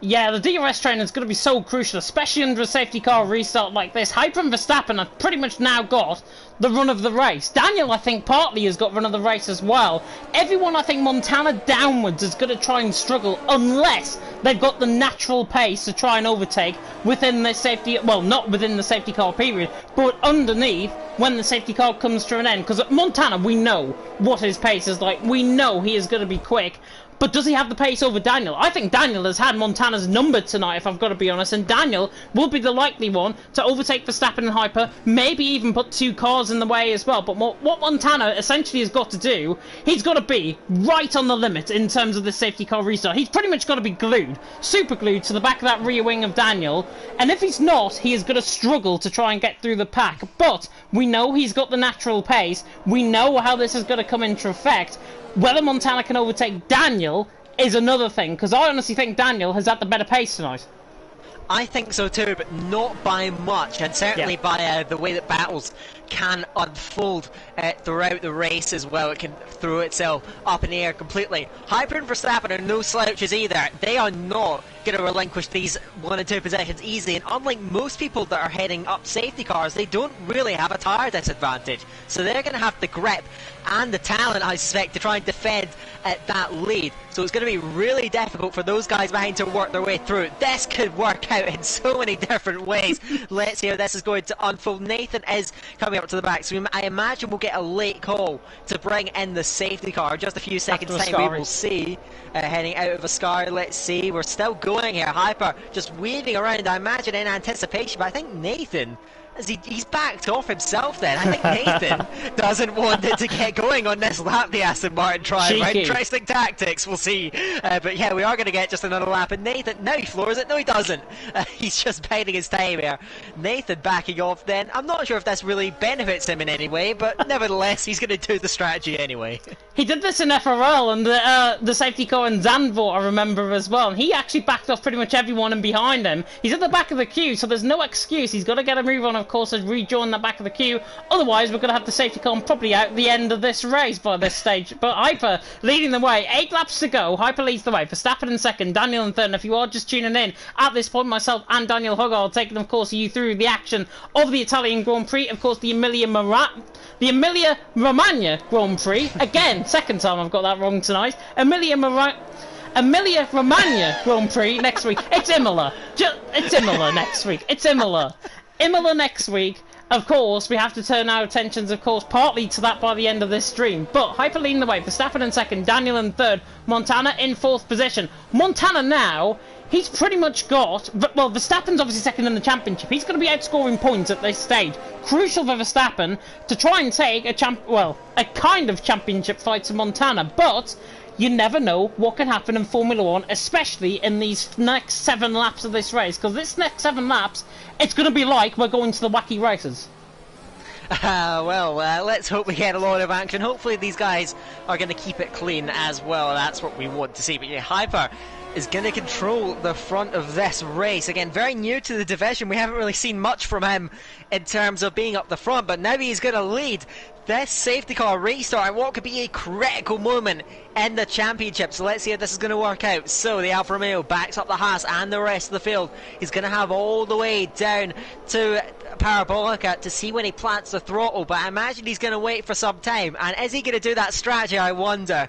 [SPEAKER 1] Yeah, the DRS train is going to be so crucial, especially under a safety car restart like this. Hyper and Verstappen have pretty much now got the run of the race. Daniel, I think, partly has got run of the race as well. Everyone, I think, Montana downwards is going to try and struggle unless they've got the natural pace to try and overtake within the safety, well, not within the safety car period, but underneath when the safety car comes to an end. Because at Montana, we know what his pace is like. We know he is going to be quick. But does he have the pace over Daniel? I think Daniel has had Montana's number tonight, if I've got to be honest, and Daniel will be the likely one to overtake Verstappen and Hyper, maybe even put 2 cars in the way as well. But what Montana essentially has got to do, he's got to be right on the limit in terms of the safety car restart. He's pretty much got to be glued, super glued to the back of that rear wing of Daniel, and if he's not, he is going to struggle to try and get through the pack. But we know he's got the natural pace, we know how this is going to come into effect. Whether Montana can overtake Daniel is another thing, because I honestly think Daniel has had the better pace tonight.
[SPEAKER 2] I think so too, but not by much, and certainly by the way that battles can unfold throughout the race as well. It can throw itself up in the air completely. Hyper and Verstappen are no slouches either. They are not going to relinquish these 1 and 2 positions easily, and unlike most people that are heading up safety cars, they don't really have a tyre disadvantage, so they're going to have the grip and the talent, I suspect, to try and defend that lead. So it's going to be really difficult for those guys behind to work their way through. This could work out in so many different ways. Let's see how this is going to unfold. Nathan is coming up to the back, so I imagine we'll get a late call to bring in the safety car. Just a few seconds time we will see heading out of Ascari. Let's see, we're still going here. Hyper just weaving around, I imagine in anticipation, but I think Nathan, he's backed off himself then. I think Nathan doesn't want it to get going on this lap, the Aston Martin trying. Interesting tactics, we'll see. But yeah, we are going to get just another lap, and Nathan, now he floors it. No, he doesn't. He's just biding his time here. Nathan backing off then. I'm not sure if this really benefits him in any way, but nevertheless, he's going to do the strategy anyway.
[SPEAKER 1] He did this in FRL, and the safety car in Zandvoort, I remember as well, and he actually backed off pretty much everyone in behind him. He's at the back of the queue, so there's no excuse. He's got to get a move on, of course, and rejoin the back of the queue. Otherwise, we're going to have the safety car probably out at the end of this race by this stage. But Hyper leading the way. 8 laps to go. Hyper leads the way. Verstappen in second, Daniel in third. And if you are just tuning in, at this point, myself and Daniel Hogarth taking, of course, you through the action of the Italian Grand Prix. Of course, the Emilia-Romagna Grand Prix. Again, second time I've got that wrong tonight. Emilia-Romagna Grand Prix next week. It's Imola. It's Imola next week. It's Imola. Imola next week. Of course, we have to turn our attentions, of course, partly to that by the end of this stream. But Hyper leading the way. Verstappen in second, Daniel in third, Montana in fourth position. Montana now, he's pretty much got... Well, Verstappen's obviously second in the championship. He's going to be outscoring points at this stage. Crucial for Verstappen to try and take a kind of championship fight to Montana. But you never know what can happen in Formula 1, especially in these next 7 laps of this race. Because this next 7 laps, it's going to be like we're going to the wacky races.
[SPEAKER 2] Let's hope we get a lot of action. Hopefully these guys are going to keep it clean as well. That's what we want to see. But yeah, Hyper is going to control the front of this race. Again, very new to the division. We haven't really seen much from him in terms of being up the front, but now he's going to lead this safety car restart and what could be a critical moment in the championship. So let's see how this is going to work out. So the Alfa Romeo backs up the Haas and the rest of the field. He's going to have all the way down to Parabolica to see when he plants the throttle, but I imagine he's going to wait for some time. And is he going to do that strategy, I wonder,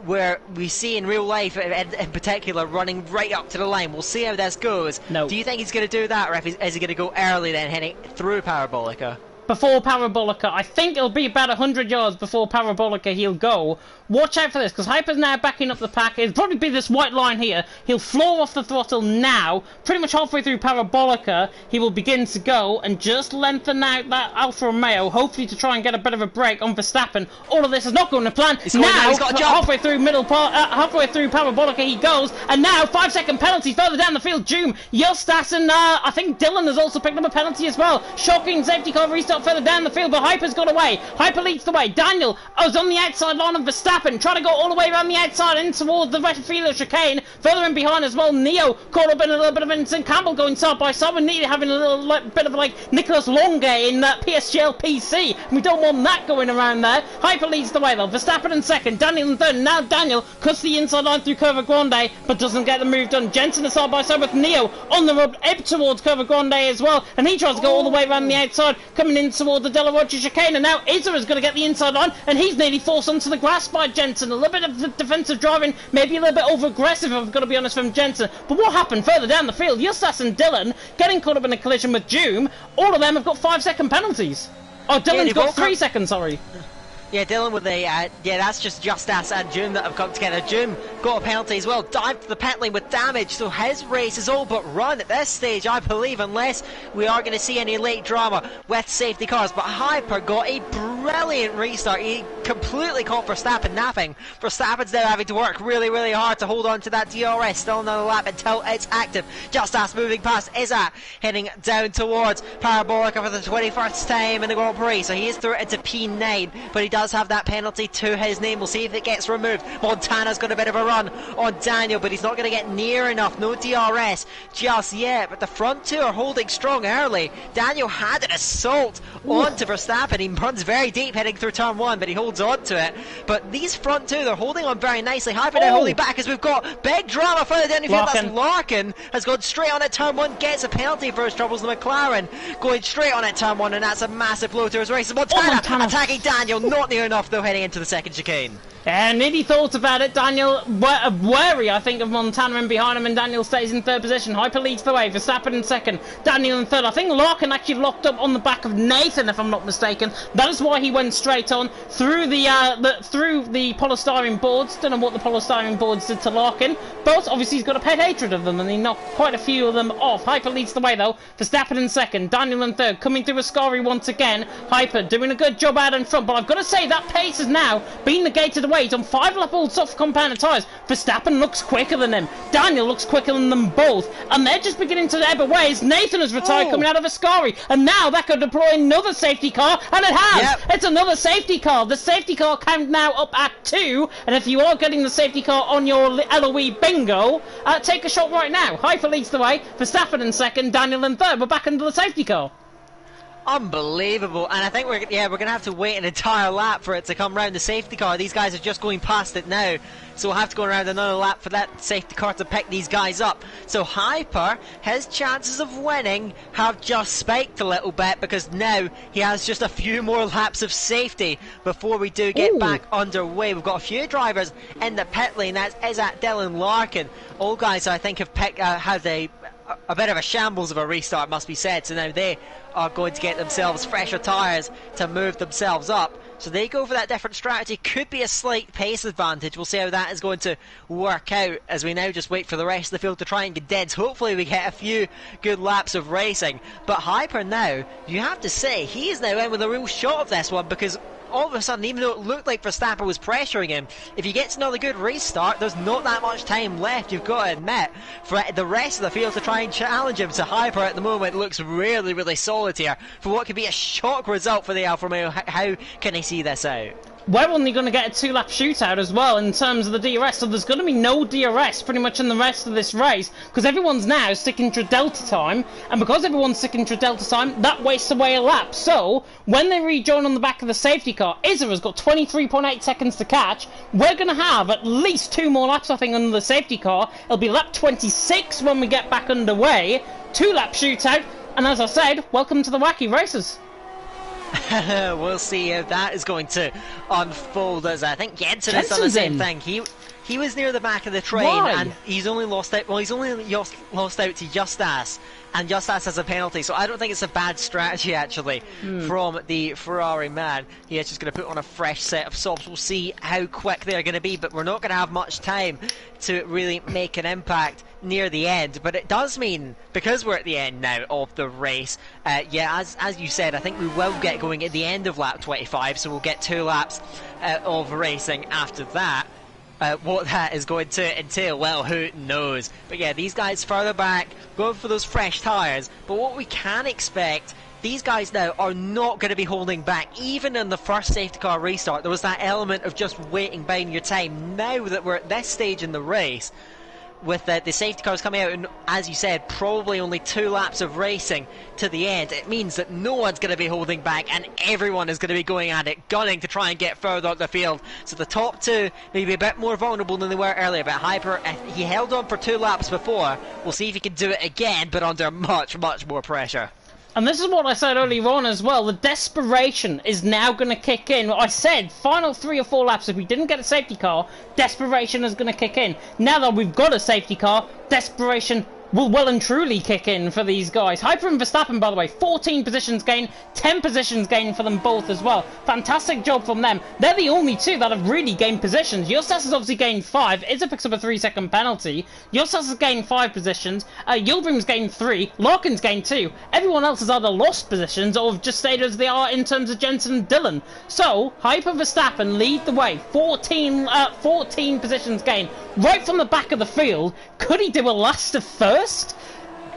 [SPEAKER 2] where we see in real life in particular running right up to the line? We'll see how this goes.
[SPEAKER 1] No.
[SPEAKER 2] Do you think he's going to do that, or is he going to go early then heading through Parabolica?
[SPEAKER 1] Before Parabolica, I think it'll be about 100 yards before Parabolica he'll go. Watch out for this, because Hyper's now backing up the pack. It'll probably be this white line here. He'll floor off the throttle now. Pretty much halfway through Parabolica, he will begin to go and just lengthen out that Alfa Romeo, hopefully to try and get a bit of a break on Verstappen. All of this is not going to plan. Now, halfway through Parabolica he goes, and now 5-second penalty further down the field. Joom, Justas, and I think Dylan has also picked up a penalty as well. Shocking safety car restart further down the field, but Hyper's got away. Hyper leads the way. Daniel is on the outside line of Verstappen, trying to go all the way around the outside in towards the Rettifilo chicane. Further in behind as well, Neo caught up in a little bit of Vincent Campbell going side by side with Neo having a little bit of like Nicholas Longe in PSGL PC. We don't want that going around there. Hyper leads the way though. Verstappen in second, Daniel in third. Now Daniel cuts the inside line through Curva Grande, but doesn't get the move done. Jensen is side by side with Neo on the road up towards Curva Grande as well, and he tries to go all the way around the outside, coming in towards the Della Roger chicane, and now Izza is going to get the inside line, and he's nearly forced onto the grass by Jensen. A little bit of defensive driving, maybe a little bit over aggressive, if I've got to be honest, from Jensen. But what happened further down the field? Justas and Dylan getting caught up in a collision with Joom. All of them have got 5-second penalties. Oh, Dylan's got 3 seconds, sorry.
[SPEAKER 2] Yeah, Dylan with a, yeah, that's just Justas and Doom that have come together. Doom got a penalty as well, dived to the pit lane with damage, so his race is all but run at this stage, I believe, unless we are going to see any late drama with safety cars. But Hyper got a brilliant restart. He completely caught Verstappen napping. Verstappen's now having to work really, really hard to hold on to that DRS. Still another lap until it's active. Justas moving past Izzat, heading down towards Parabolica for the 21st time in the Grand Prix. So he is through into P9, but he does have that penalty to his name. We'll see if it gets removed. Montana's got a bit of a run on Daniel, but he's not going to get near enough. No DRS just yet, but the front two are holding strong early. Daniel had an assault onto Verstappen. He runs very deep heading through turn 1, but he holds on to it. But these front two, they're holding on very nicely. Hyper now holding back as we've got big drama further down the field. That's Larkin has gone straight on at turn 1, gets a penalty for his troubles. The McLaren going straight on at turn 1, and that's a massive blow to his race. Montana attacking Daniel, not near enough though, heading into the second chicane.
[SPEAKER 1] And he thought about it. Daniel wary, I think, of Montana in behind him, and Daniel stays in third position. Hyper leads the way. Verstappen in second. Daniel in third. I think Larkin actually locked up on the back of Nathan, if I'm not mistaken. That is why he went straight on through the polystyrene boards. Don't know what the polystyrene boards did to Larkin, but obviously he's got a pet hatred of them, and he knocked quite a few of them off. Hyper leads the way though. Verstappen in second. Daniel in third. Coming through Ascari once again. Hyper doing a good job out in front, but I've got to say that pace has now been negated away. He's on 5-lap old soft compounded tyres. Verstappen looks quicker than him. Daniel looks quicker than them both. And they're just beginning to ebb away as Nathan has retired coming out of Ascari. And now that could deploy another safety car. And it has! Yep. It's another safety car. The safety car count now up at 2. And if you are getting the safety car on your LOE bingo, take a shot right now. Hyper leads the way. Verstappen in second. Daniel in third. We're back into the safety car.
[SPEAKER 2] Unbelievable, and I think we're going to have to wait an entire lap for it to come round the safety car. These guys are just going past it now, so we'll have to go around another lap for that safety car to pick these guys up. So Hyper, his chances of winning have just spiked a little bit, because now he has just a few more laps of safety before we do get back underway. We've got a few drivers in the pit lane. That is at Dylan Larkin. All guys I think have had a bit of a shambles of a restart, must be said, so now they are going to get themselves fresher tyres to move themselves up. So they go for that different strategy. Could be a slight pace advantage. We'll see how that is going to work out as we now just wait for the rest of the field to try and condense. Hopefully we get a few good laps of racing. But Hyper now, you have to say, he is now in with a real shot of this one, because all of a sudden, even though it looked like Verstappen was pressuring him, if he gets another good restart, there's not that much time left, you've got to admit, for the rest of the field to try and challenge him. So Hyper at the moment looks really, really solid here for what could be a shock result for the Alfa Romeo. How can he see this out?
[SPEAKER 1] We're only going to get a 2-lap shootout as well in terms of the DRS, so there's going to be no DRS pretty much in the rest of this race, because everyone's now sticking to delta time, and because everyone's sticking to delta time, that wastes away a lap. So when they rejoin on the back of the safety car, Izza has got 23.8 seconds to catch. We're going to have at least 2 more laps, I think, under the safety car. It'll be lap 26 when we get back underway. 2-lap shootout, and as I said, welcome to the wacky races.
[SPEAKER 2] We'll see how that is going to unfold, as I think Jensen has done the same thing. He was near the back of the train. Why? And he's only lost out. Well, he's only lost out to Justas, and Justas has a penalty. So I don't think it's a bad strategy actually from the Ferrari man. He's just going to put on a fresh set of softs. We'll see how quick they're going to be, but we're not going to have much time to really make an impact near the end. But it does mean, because we're at the end now of the race, yeah, as you said, I think we will get going at the end of lap 25, so we'll get 2 laps of racing after that. What that is going to entail, well, who knows. But yeah, these guys further back, going for those fresh tyres. But what we can expect, these guys now are not going to be holding back. Even in the first safety car restart, there was that element of just waiting, biding your time. Now that we're at this stage in the race, with the safety cars coming out, and as you said, probably only 2 laps of racing to the end, it means that no one's going to be holding back, and everyone is going to be going at it, gunning to try and get further up the field. So the top 2 may be a bit more vulnerable than they were earlier, but Hyper, he held on for 2 laps before. We'll see if he can do it again, but under much, much more pressure.
[SPEAKER 1] And this is what I said earlier on as well. The desperation is now going to kick in. I said final 3 or 4 laps, if we didn't get a safety car, desperation is going to kick in. Now that we've got a safety car, desperation will well and truly kick in for these guys. Hyper and Verstappen, by the way, 14 positions gain, 10 positions gain for them both as well. Fantastic job from them. They're the only two that have really gained positions. Yostas has obviously gained 5. Izza picks up a 3-second penalty. Yostas has gained 5 positions. Yildirim's gained 3. Larkin's gained 2. Everyone else has either lost positions or have just stayed as they are in terms of Jensen and Dillon. So, Hyper Verstappen lead the way. 14 positions gained right from the back of the field. Could he do a last of first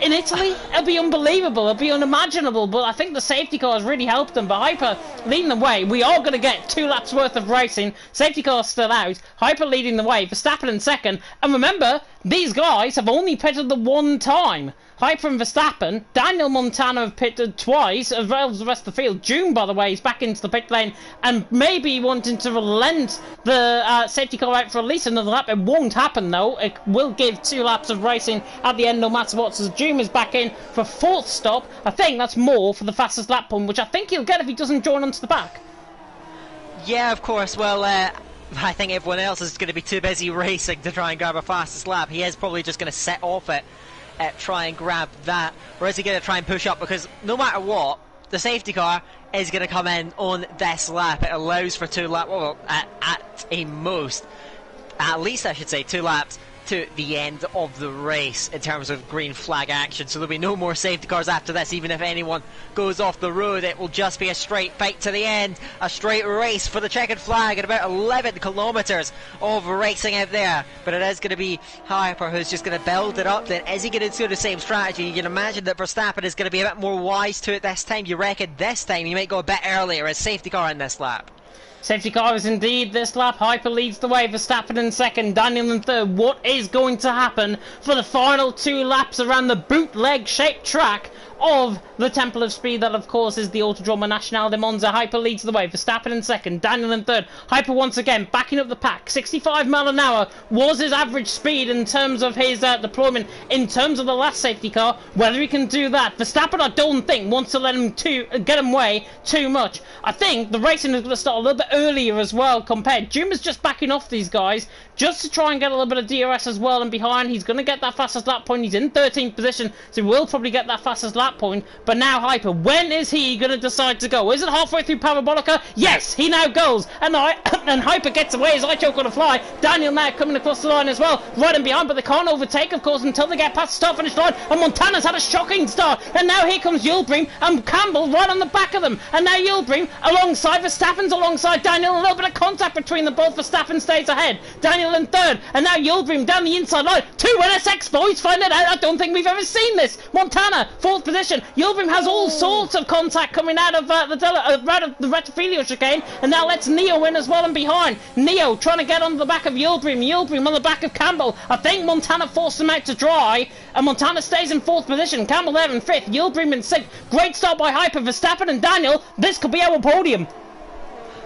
[SPEAKER 1] in Italy? It'll be unbelievable. It'll be unimaginable. But I think the safety car has really helped them. But Hyper leading the way. We are going to get 2 laps worth of racing. Safety car still out. Hyper leading the way. Verstappen in second. And remember, these guys have only pitted the 1 time. Hyper and Verstappen, Daniel Montana have pitted twice, as well as the rest of the field. June, by the way, is back into the pit lane and maybe wanting to relent the safety car out for at least another lap. It won't happen, though. It will give 2 laps of racing at the end, no matter what. So June is back in for 4th stop. I think that's more for the fastest lap point, which I think he'll get if he doesn't join onto the back.
[SPEAKER 2] Yeah, of course. Well, I think everyone else is going to be too busy racing to try and grab a fastest lap. He is probably just going to set off it. Try and grab that, or is he going to try and push up? Because no matter what, the safety car is going to come in on this lap. It allows for 2 laps, well, at least I should say 2 laps to the end of the race in terms of green flag action. So there'll be no more safety cars after this. Even if anyone goes off the road, it will just be a straight fight to the end, a straight race for the checkered flag at about 11 kilometres of racing out there. But it is going to be Hyper who's just going to build it up. Then is he going to do the same strategy? You can imagine that Verstappen is going to be a bit more wise to it this time. You reckon this time he might go a bit earlier as safety car in this lap?
[SPEAKER 1] Safety car is indeed this lap. Hyper leads the way. Verstappen in second. Daniel in third. What is going to happen for the final 2 laps around the bootleg-shaped track of the Temple of Speed? That, of course, is the Autodromo Nacional de Monza. Hyper leads the way. Verstappen in second. Daniel in third. Hyper once again backing up the pack. 65 mile an hour was his average speed in terms of his deployment. In terms of the last safety car, whether he can do that, Verstappen, I don't think, wants to let him get him away too much. I think the racing is going to start a little bit earlier as well compared. Juma's just backing off these guys just to try and get a little bit of DRS as well, and behind he's going to get that fastest lap point. He's in 13th position, so he will probably get that fastest lap point. But now Hyper, when is he going to decide to go? Is it halfway through Parabolica? Yes, he now goes, and Hyper gets away as I choke on a fly. Daniel now coming across the line as well, right and behind, but they can't overtake, of course, until they get past the start-finish line. And Montana's had a shocking start, and now here comes Yildirim and Campbell right on the back of them. And now Yildirim alongside Verstappen's alongside Daniel. A little bit of contact between them both. Verstappen stays ahead. Daniel in third, and now Yildirim down the inside line. 2 NSX boys find it out. I don't think we've ever seen this. Montana 4th position. Yildirim has all sorts of contact coming out of the Rettifilo chicane, and now lets Neo in as well and behind. Neo trying to get onto the back of Yildirim. Yildirim on the back of Campbell. I think Montana forced him out to dry, and Montana stays in 4th position. Campbell there in 5th. Yildirim in 6th. Great start by Hyper. Verstappen and Daniel. This could be our podium.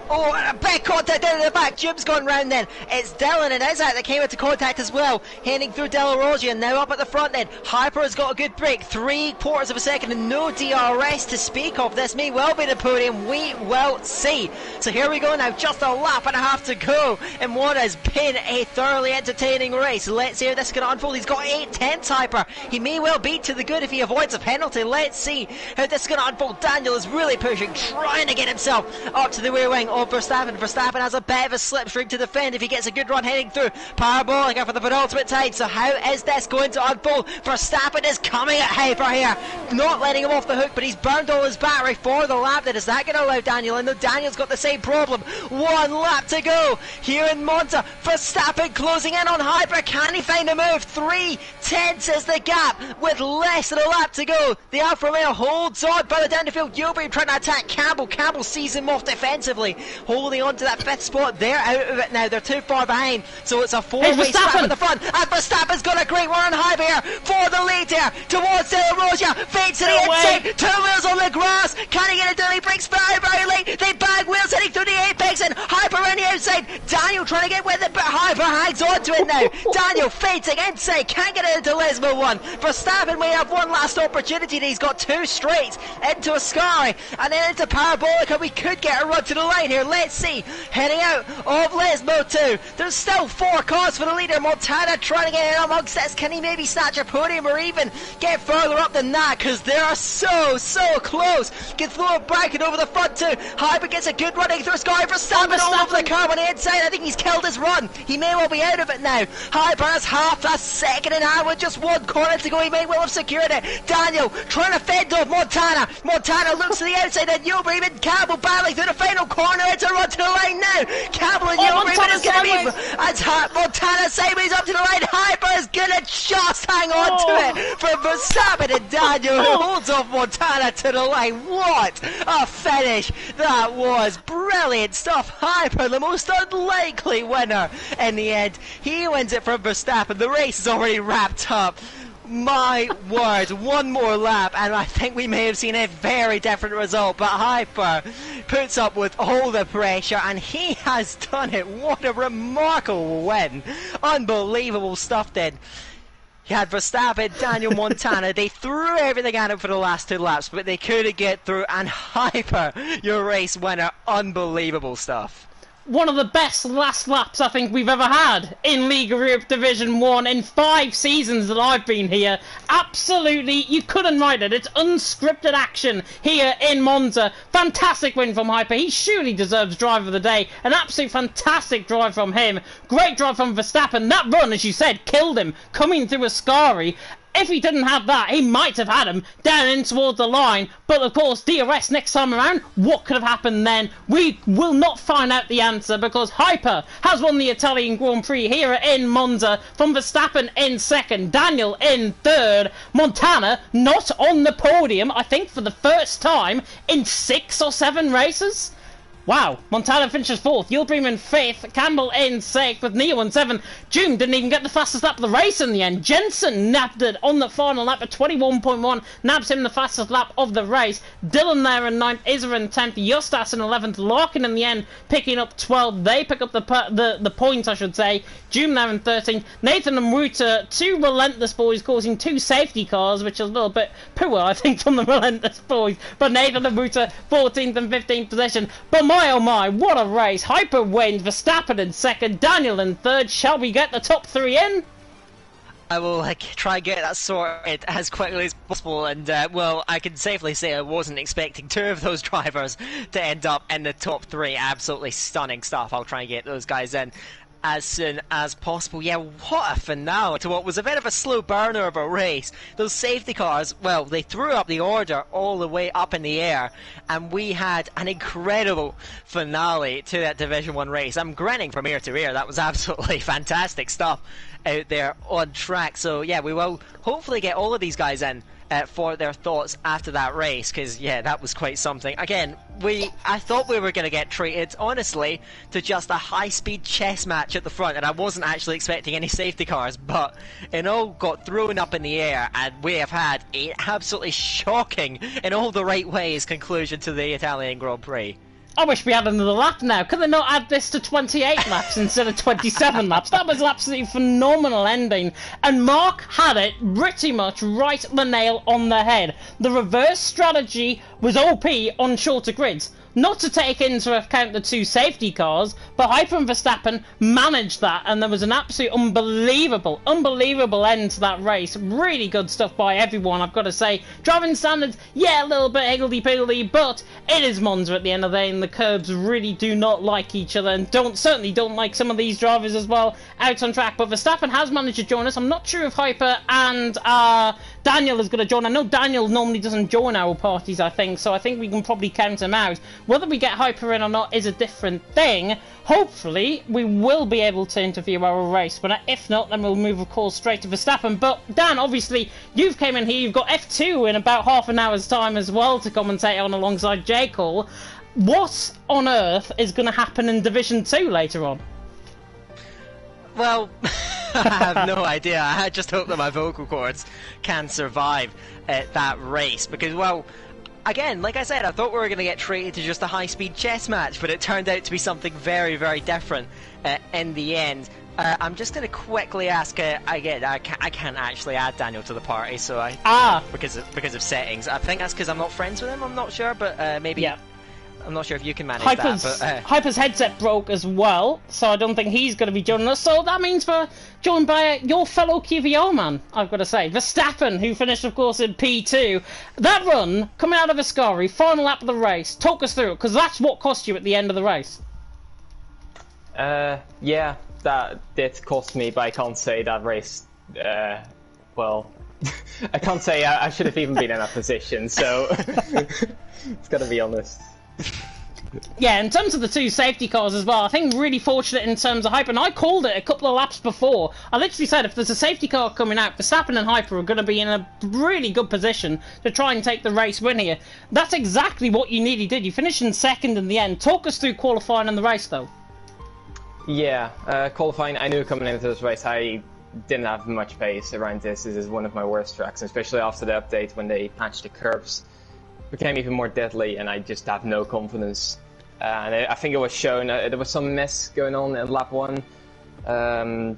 [SPEAKER 2] Oh, and a big contact down in the back. Jube's gone round then. It's Dillon and Izzat that came into contact as well. Heading through De La Roggia and now up at the front then. Hyper has got a good break. 3/4 of a second and no DRS to speak of. This may well be the podium. We will see. So here we go now. Just a lap and a half to go in what has been a thoroughly entertaining race. Let's see how this is going to unfold. He's got 8/10 Hyper. He may well beat to the good if he avoids a penalty. Let's see how this is going to unfold. Daniel is really pushing, trying to get himself up to the rear wing of Verstappen. Verstappen has a bit of a slipstream to defend if he gets a good run heading through Parabolica for the penultimate time. So how is this going to unfold? Verstappen is coming at Hyper here, not letting him off the hook, but he's burned all his battery for the lap. Then is that going to allow Daniel? And Daniel's got the same problem. 1 lap to go here in Monza. Verstappen closing in on Hyper. Can he find a move? 3/10 is the gap with less than a lap to go. The Alfa Romeo holds on further down the field. Yildirim trying to attack Campbell. Campbell sees him off defensively, holding on to that 5th spot. They're out of it now. They're too far behind. So it's a 4-way scrap at the front. And Verstappen's got a great run on Hyper here for the lead here towards De La Roggia. Fades to the inside. 2 wheels on the grass. Can he get it done? He breaks very, very late. They bag wheels heading through the apex and Hyper on the outside. inside. Daniel trying to get with it, but Hyper hangs on to it now. Daniel feinting inside, can't get it into Lesmo 1. Verstappen may have one last opportunity, and he's got two straight into Ascari, and then into Parabolica. We could get a run to the line here. Let's see. Heading out of Lesmo 2. There's still 4 cars for the leader. Montana trying to get in amongst this. Can he maybe snatch a podium or even get further up than that? Because they are so close. Can throw it back and over the front too. Hyper gets a good running through Ascari. Verstappen all over the car on the inside. I think he's killed his run. He may well be out of it now. Hyper has half a second in hand with just 1 corner to go. He may well have secured it. Daniel trying to fend off Montana. Montana looks to the outside, and Newbury and Campbell battling through the final corner. It's a run to the line now. Campbell and Newbury is going to be as Montana sideways up to the line. Hyper is going to just hang on to it for Verstappen, and Daniel who holds off Montana to the line. What a finish that was. Brilliant stuff. Hyper, the most unlikely winner in the end. He wins it from Verstappen. The race is already wrapped up. My word, one more lap and I think we may have seen a very different result, but Hyper puts up with all the pressure and he has done it. What a remarkable win. Unbelievable stuff then. You had Verstappen, Daniel, Montana. They threw everything at him for the last 2 laps, but they couldn't get through, and Hyper, your race winner. Unbelievable stuff.
[SPEAKER 1] One of the best last laps I think we've ever had in League of Europe Division 1 in 5 seasons that I've been here. Absolutely, you couldn't write it. It's unscripted action here in Monza. Fantastic win from Hyper. He surely deserves driver of the day. An absolute fantastic drive from him. Great drive from Verstappen. That run, as you said, killed him coming through Ascari. If he didn't have that, he might have had him down in towards the line. But of course, DRS next time around, what could have happened then? We will not find out the answer because Hyper has won the Italian Grand Prix here in Monza from Verstappen in 2nd, Daniel in 3rd, Montana not on the podium, I think for the first time in 6 or 7 races. Wow, Montana finishes 4th, Yildirim in 5th, Campbell in 6th with Neo in 7th. June didn't even get the fastest lap of the race in the end. Jensen nabbed it on the final lap at 21.1, nabs him the fastest lap of the race. Dylan there in 9th, Izzer in 10th, Justas in 11th, Larkin in the end picking up 12th. They pick up the points, I should say. June there in 13th, Nathan and Ruta, 2 relentless boys causing 2 safety cars, which is a little bit poor, I think, from the relentless boys. But Nathan and Ruta, 14th and 15th position. But my oh my, what a race. Hyper wins, Verstappen in 2nd, Daniel in 3rd. Shall we get the top 3 in?
[SPEAKER 2] I will try and get that sorted as quickly as possible, and well, I can safely say I wasn't expecting 2 of those drivers to end up in the top 3. Absolutely stunning stuff. I'll try and get those guys in as soon as possible. Yeah, what a finale to what was a bit of a slow burner of a race. Those safety cars, well, they threw up the order all the way up in the air, and we had an incredible finale to that Division 1 race. I'm grinning from ear to ear. That was absolutely fantastic stuff out there on track. So yeah, we will hopefully get all of these guys in for their thoughts after that race, because yeah, that was quite something. Again, I thought we were going to get treated, honestly, to just a high-speed chess match at the front, and I wasn't actually expecting any safety cars, but it all got thrown up in the air, and we have had an absolutely shocking, in all the right ways, conclusion to the Italian Grand Prix.
[SPEAKER 1] I wish we had another lap now. Could they not add this to 28 laps instead of 27 laps? That was an absolutely phenomenal ending. And Mark had it pretty much right the nail on the head. The reverse strategy was OP on shorter grids. Not to take into account the 2 safety cars, but Hyper and Verstappen managed that, and there was an absolute unbelievable end to that race. Really good stuff by everyone, I've got to say. Driving standards, yeah, a little bit higgledy-piggledy, but it is Monza at the end of the day, and the curbs really do not like each other, and certainly don't like some of these drivers as well out on track. But Verstappen has managed to join us. I'm not sure if Hyper and Daniel is going to join. I know Daniel normally doesn't join our parties, I think, so I think we can probably count him out. Whether we get Hyper in or not is a different thing. Hopefully, we will be able to interview our race, but if not, then we'll move, of course, straight to Verstappen. But, Dan, obviously, you've came in here, you've got F2 in about half an hour's time as well to commentate on alongside J-Call. What on earth is going to happen in Division 2 later on?
[SPEAKER 2] Well, I have no idea. I just hope that my vocal cords can survive that race, because, well, again, like I said, I thought we were going to get treated to just a high-speed chess match, but it turned out to be something very, very different in the end. I'm just going to quickly ask. I can't actually add Daniel to the party, so because of settings. I think that's because I'm not friends with him. I'm not sure, but maybe. Yeah. I'm not sure if you can manage that. But,
[SPEAKER 1] Hyper's headset broke as well, so I don't think he's going to be joining us. So that means we're joined by your fellow QVR man, I've got to say. Verstappen, who finished, of course, in P2. That run, coming out of Ascari, final lap of the race. Talk us through it, because that's what cost you at the end of the race.
[SPEAKER 3] Yeah, that did cost me, but I can't say that race... well... I can't say I should have even been in that position, so... It's got to be honest.
[SPEAKER 1] Yeah, in terms of the two safety cars as well, I think really fortunate in terms of Hyper, and I called it a couple of laps before. I literally said if there's a safety car coming out, Verstappen and Hyper are going to be in a really good position to try and take the race win here. That's exactly what you nearly did. You finished in second in the end. Talk us through qualifying and the race, though.
[SPEAKER 3] Yeah, qualifying, I knew coming into this race I didn't have much pace around this. This is one of my worst tracks, especially after the update when they patched the curves. Became even more deadly, and I just have no confidence. And I think it was shown. There was some mess going on in lap 1, and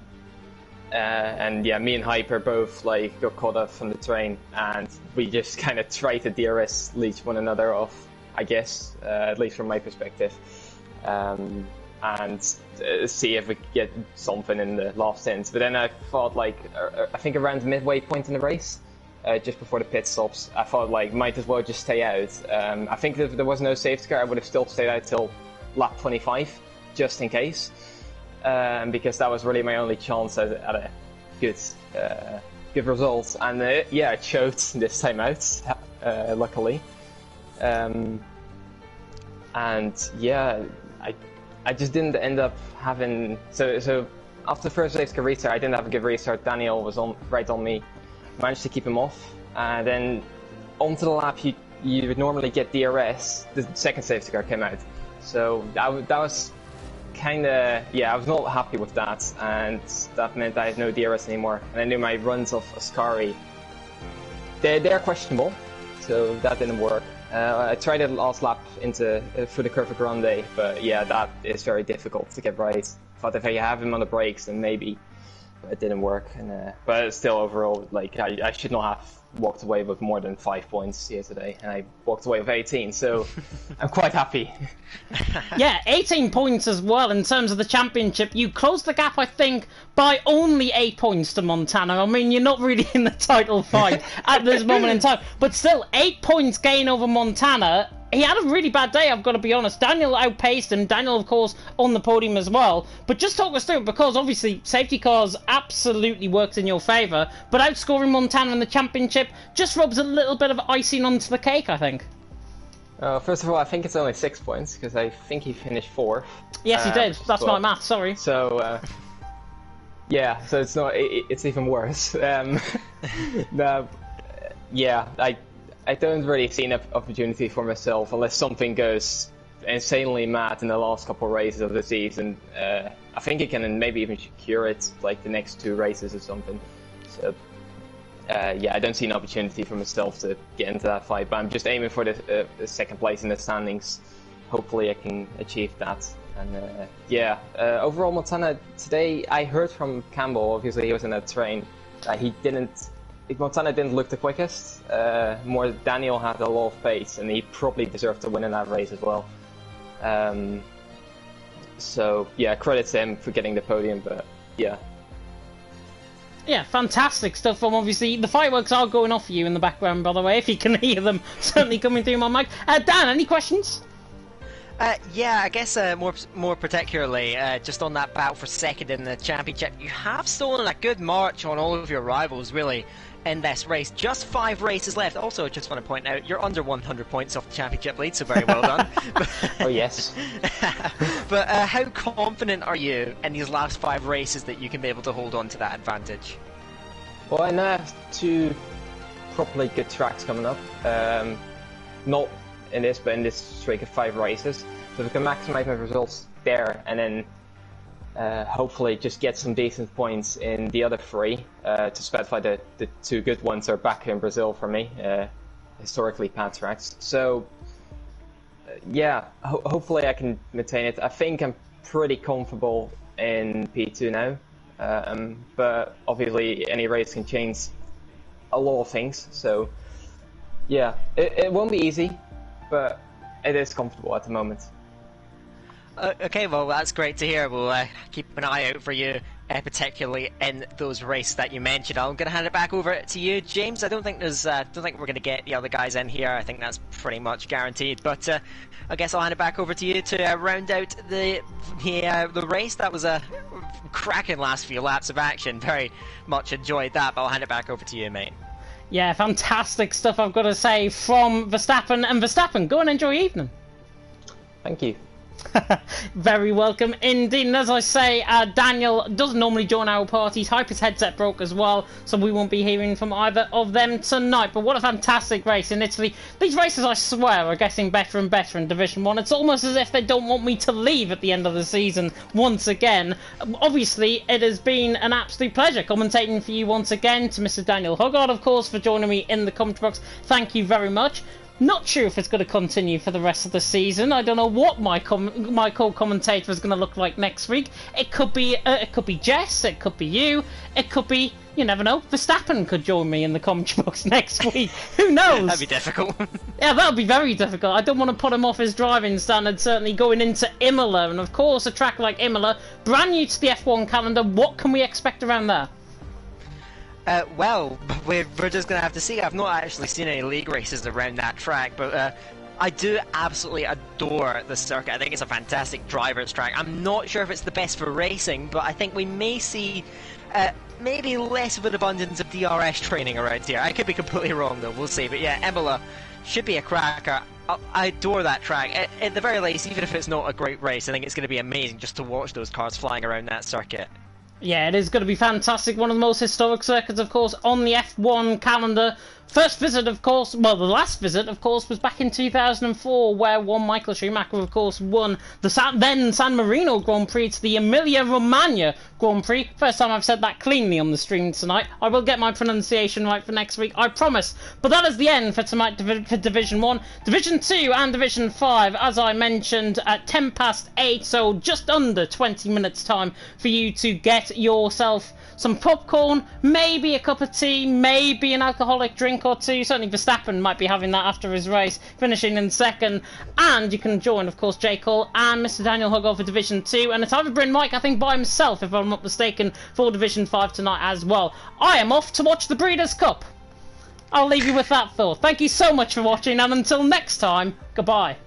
[SPEAKER 3] yeah, me and Hyper both like got caught up from the train, and we just kind of tried to DRS leech one another off, I guess, at least from my perspective, and see if we could get something in the last stint. But then I thought, like, I think around the midway point in the race. Just before the pit stops, I thought like might as well just stay out. I think if there was no safety car, I would have still stayed out till lap 25, just in case, because that was really my only chance at a good result. And yeah, it showed this time out, luckily. And yeah, I just didn't end up having so after the first safety car restart, I didn't have a good restart. Daniel was right on me. Managed to keep him off, and then onto the lap you would normally get DRS. The second safety car came out, so that was kind of, yeah, I was not happy with that, and that meant I had no DRS anymore. And I knew my runs of Ascari, they're questionable, so that didn't work. I tried it last lap for the Curva Grande, but yeah, that is very difficult to get right. But if I have him on the brakes, then maybe. It didn't work, but still overall, like I should not have walked away with more than 5 points here today, and I walked away with 18, so I'm quite happy.
[SPEAKER 1] Yeah, 18 points as well in terms of the championship. You closed the gap, I think, by only 8 points to Montana. I mean, you're not really in the title fight at this moment in time, but still, 8 points gain over Montana. He had a really bad day, I've got to be honest. Daniel outpaced him. Daniel, of course, on the podium as well. But just talk us through it, because obviously safety cars absolutely worked in your favour, but outscoring Montana in the championship just rubs a little bit of icing onto the cake, I think.
[SPEAKER 3] First of all, I think it's only 6 points, because I think he finished 4th.
[SPEAKER 1] Yes, he did. That's my math, sorry.
[SPEAKER 3] So, yeah, so it's not. It's even worse. Yeah, I don't really see an opportunity for myself unless something goes insanely mad in the last couple of races of the season. I think he can maybe even secure it like the next 2 races or something. So yeah, I don't see an opportunity for myself to get into that fight, but I'm just aiming for the second place in the standings. Hopefully I can achieve that. And yeah, overall Montana today, I heard from Campbell, obviously he was in that train, Montana didn't look the quickest. More Daniel had a lot of pace, and he probably deserved to win in that race as well. So yeah, credit to him for getting the podium, but yeah.
[SPEAKER 1] Yeah, fantastic stuff from, obviously, the fireworks are going off for you in the background, by the way, if you can hear them certainly coming through my mic. Dan, any questions?
[SPEAKER 2] Yeah, I guess more particularly, just on that battle for second in the championship, you have stolen a good march on all of your rivals, really, in this race. Just 5 races left. Also, I just want to point out, you're under 100 points off the championship lead, so very well done.
[SPEAKER 3] Oh, yes.
[SPEAKER 2] But how confident are you in these last 5 races that you can be able to hold on to that advantage?
[SPEAKER 3] Well, I now have 2 properly good tracks coming up. Not in this, but in this streak of 5 races. So if I can maximize my results there, and then hopefully just get some decent points in the other 3 to specify the 2 good ones are back in Brazil for me. historically bad tracks. So yeah, hopefully I can maintain it. I think I'm pretty comfortable in P2 now, but obviously any race can change a lot of things. So yeah, it won't be easy, but it is comfortable at the moment.
[SPEAKER 2] Okay, well that's great to hear. We'll keep an eye out for you, particularly in those races that you mentioned. I'm going to hand it back over to you, James. I don't think we're going to get the other guys in here. I think that's pretty much guaranteed. But I guess I'll hand it back over to you to round out the race. That was a cracking last few laps of action. Very much enjoyed that. But I'll hand it back over to you, mate.
[SPEAKER 1] Yeah, fantastic stuff, I've got to say, from Verstappen. And Verstappen, go and enjoy your evening.
[SPEAKER 3] Thank you.
[SPEAKER 1] Very welcome indeed. And as I say, Daniel doesn't normally join our parties. Hyper's headset broke as well, so we won't be hearing from either of them tonight. But what a fantastic race in Italy. These races, I swear, are getting better and better in Division 1. It's almost as if they don't want me to leave at the end of the season once again. Obviously, it has been an absolute pleasure commentating for you once again. To Mr. Daniel Hoggard, of course, for joining me in the commentary box. Thank you very much. Not sure if it's going to continue for the rest of the season. I don't know what my co-commentator is going to look like next week. It could be Jess. It could be you. It could be, you never know, Verstappen could join me in the commentary box next week. Who knows?
[SPEAKER 2] That'd be difficult.
[SPEAKER 1] Yeah, that would be very difficult. I don't want to put him off his driving standard, certainly going into Imola. And of course, a track like Imola, brand new to the F1 calendar. What can we expect around there?
[SPEAKER 2] Well, we're just going to have to see. I've not actually seen any league races around that track, but I do absolutely adore the circuit. I think it's a fantastic driver's track. I'm not sure if it's the best for racing, but I think we may see maybe less of an abundance of DRS training around here. I could be completely wrong, though. We'll see. But yeah, Imola should be a cracker. I adore that track. At the very least, even if it's not a great race, I think it's going to be amazing just to watch those cars flying around that circuit.
[SPEAKER 1] Yeah, it is going to be fantastic. One of the most historic circuits, of course, on the F1 calendar. First visit, of course, well, the last visit, of course, was back in 2004, where one Michael Schumacher, of course, won the then San Marino Grand Prix to the Emilia-Romagna Grand Prix. First time I've said that cleanly on the stream tonight. I will get my pronunciation right for next week, I promise. But that is the end for tonight for Division 1. Division 2 and Division 5, as I mentioned, at 8:10, so just under 20 minutes time for you to get yourself some popcorn, maybe a cup of tea, maybe an alcoholic drink or two. Certainly Verstappen might be having that after his race, finishing in second. And you can join, of course, J. Cole and Mr. Daniel Hoggard for Division 2. And it's either Bryn Mike, I think, by himself, if I'm not mistaken, for Division 5 tonight as well. I am off to watch the Breeders' Cup. I'll leave you with that thought. Thank you so much for watching, and until next time, goodbye.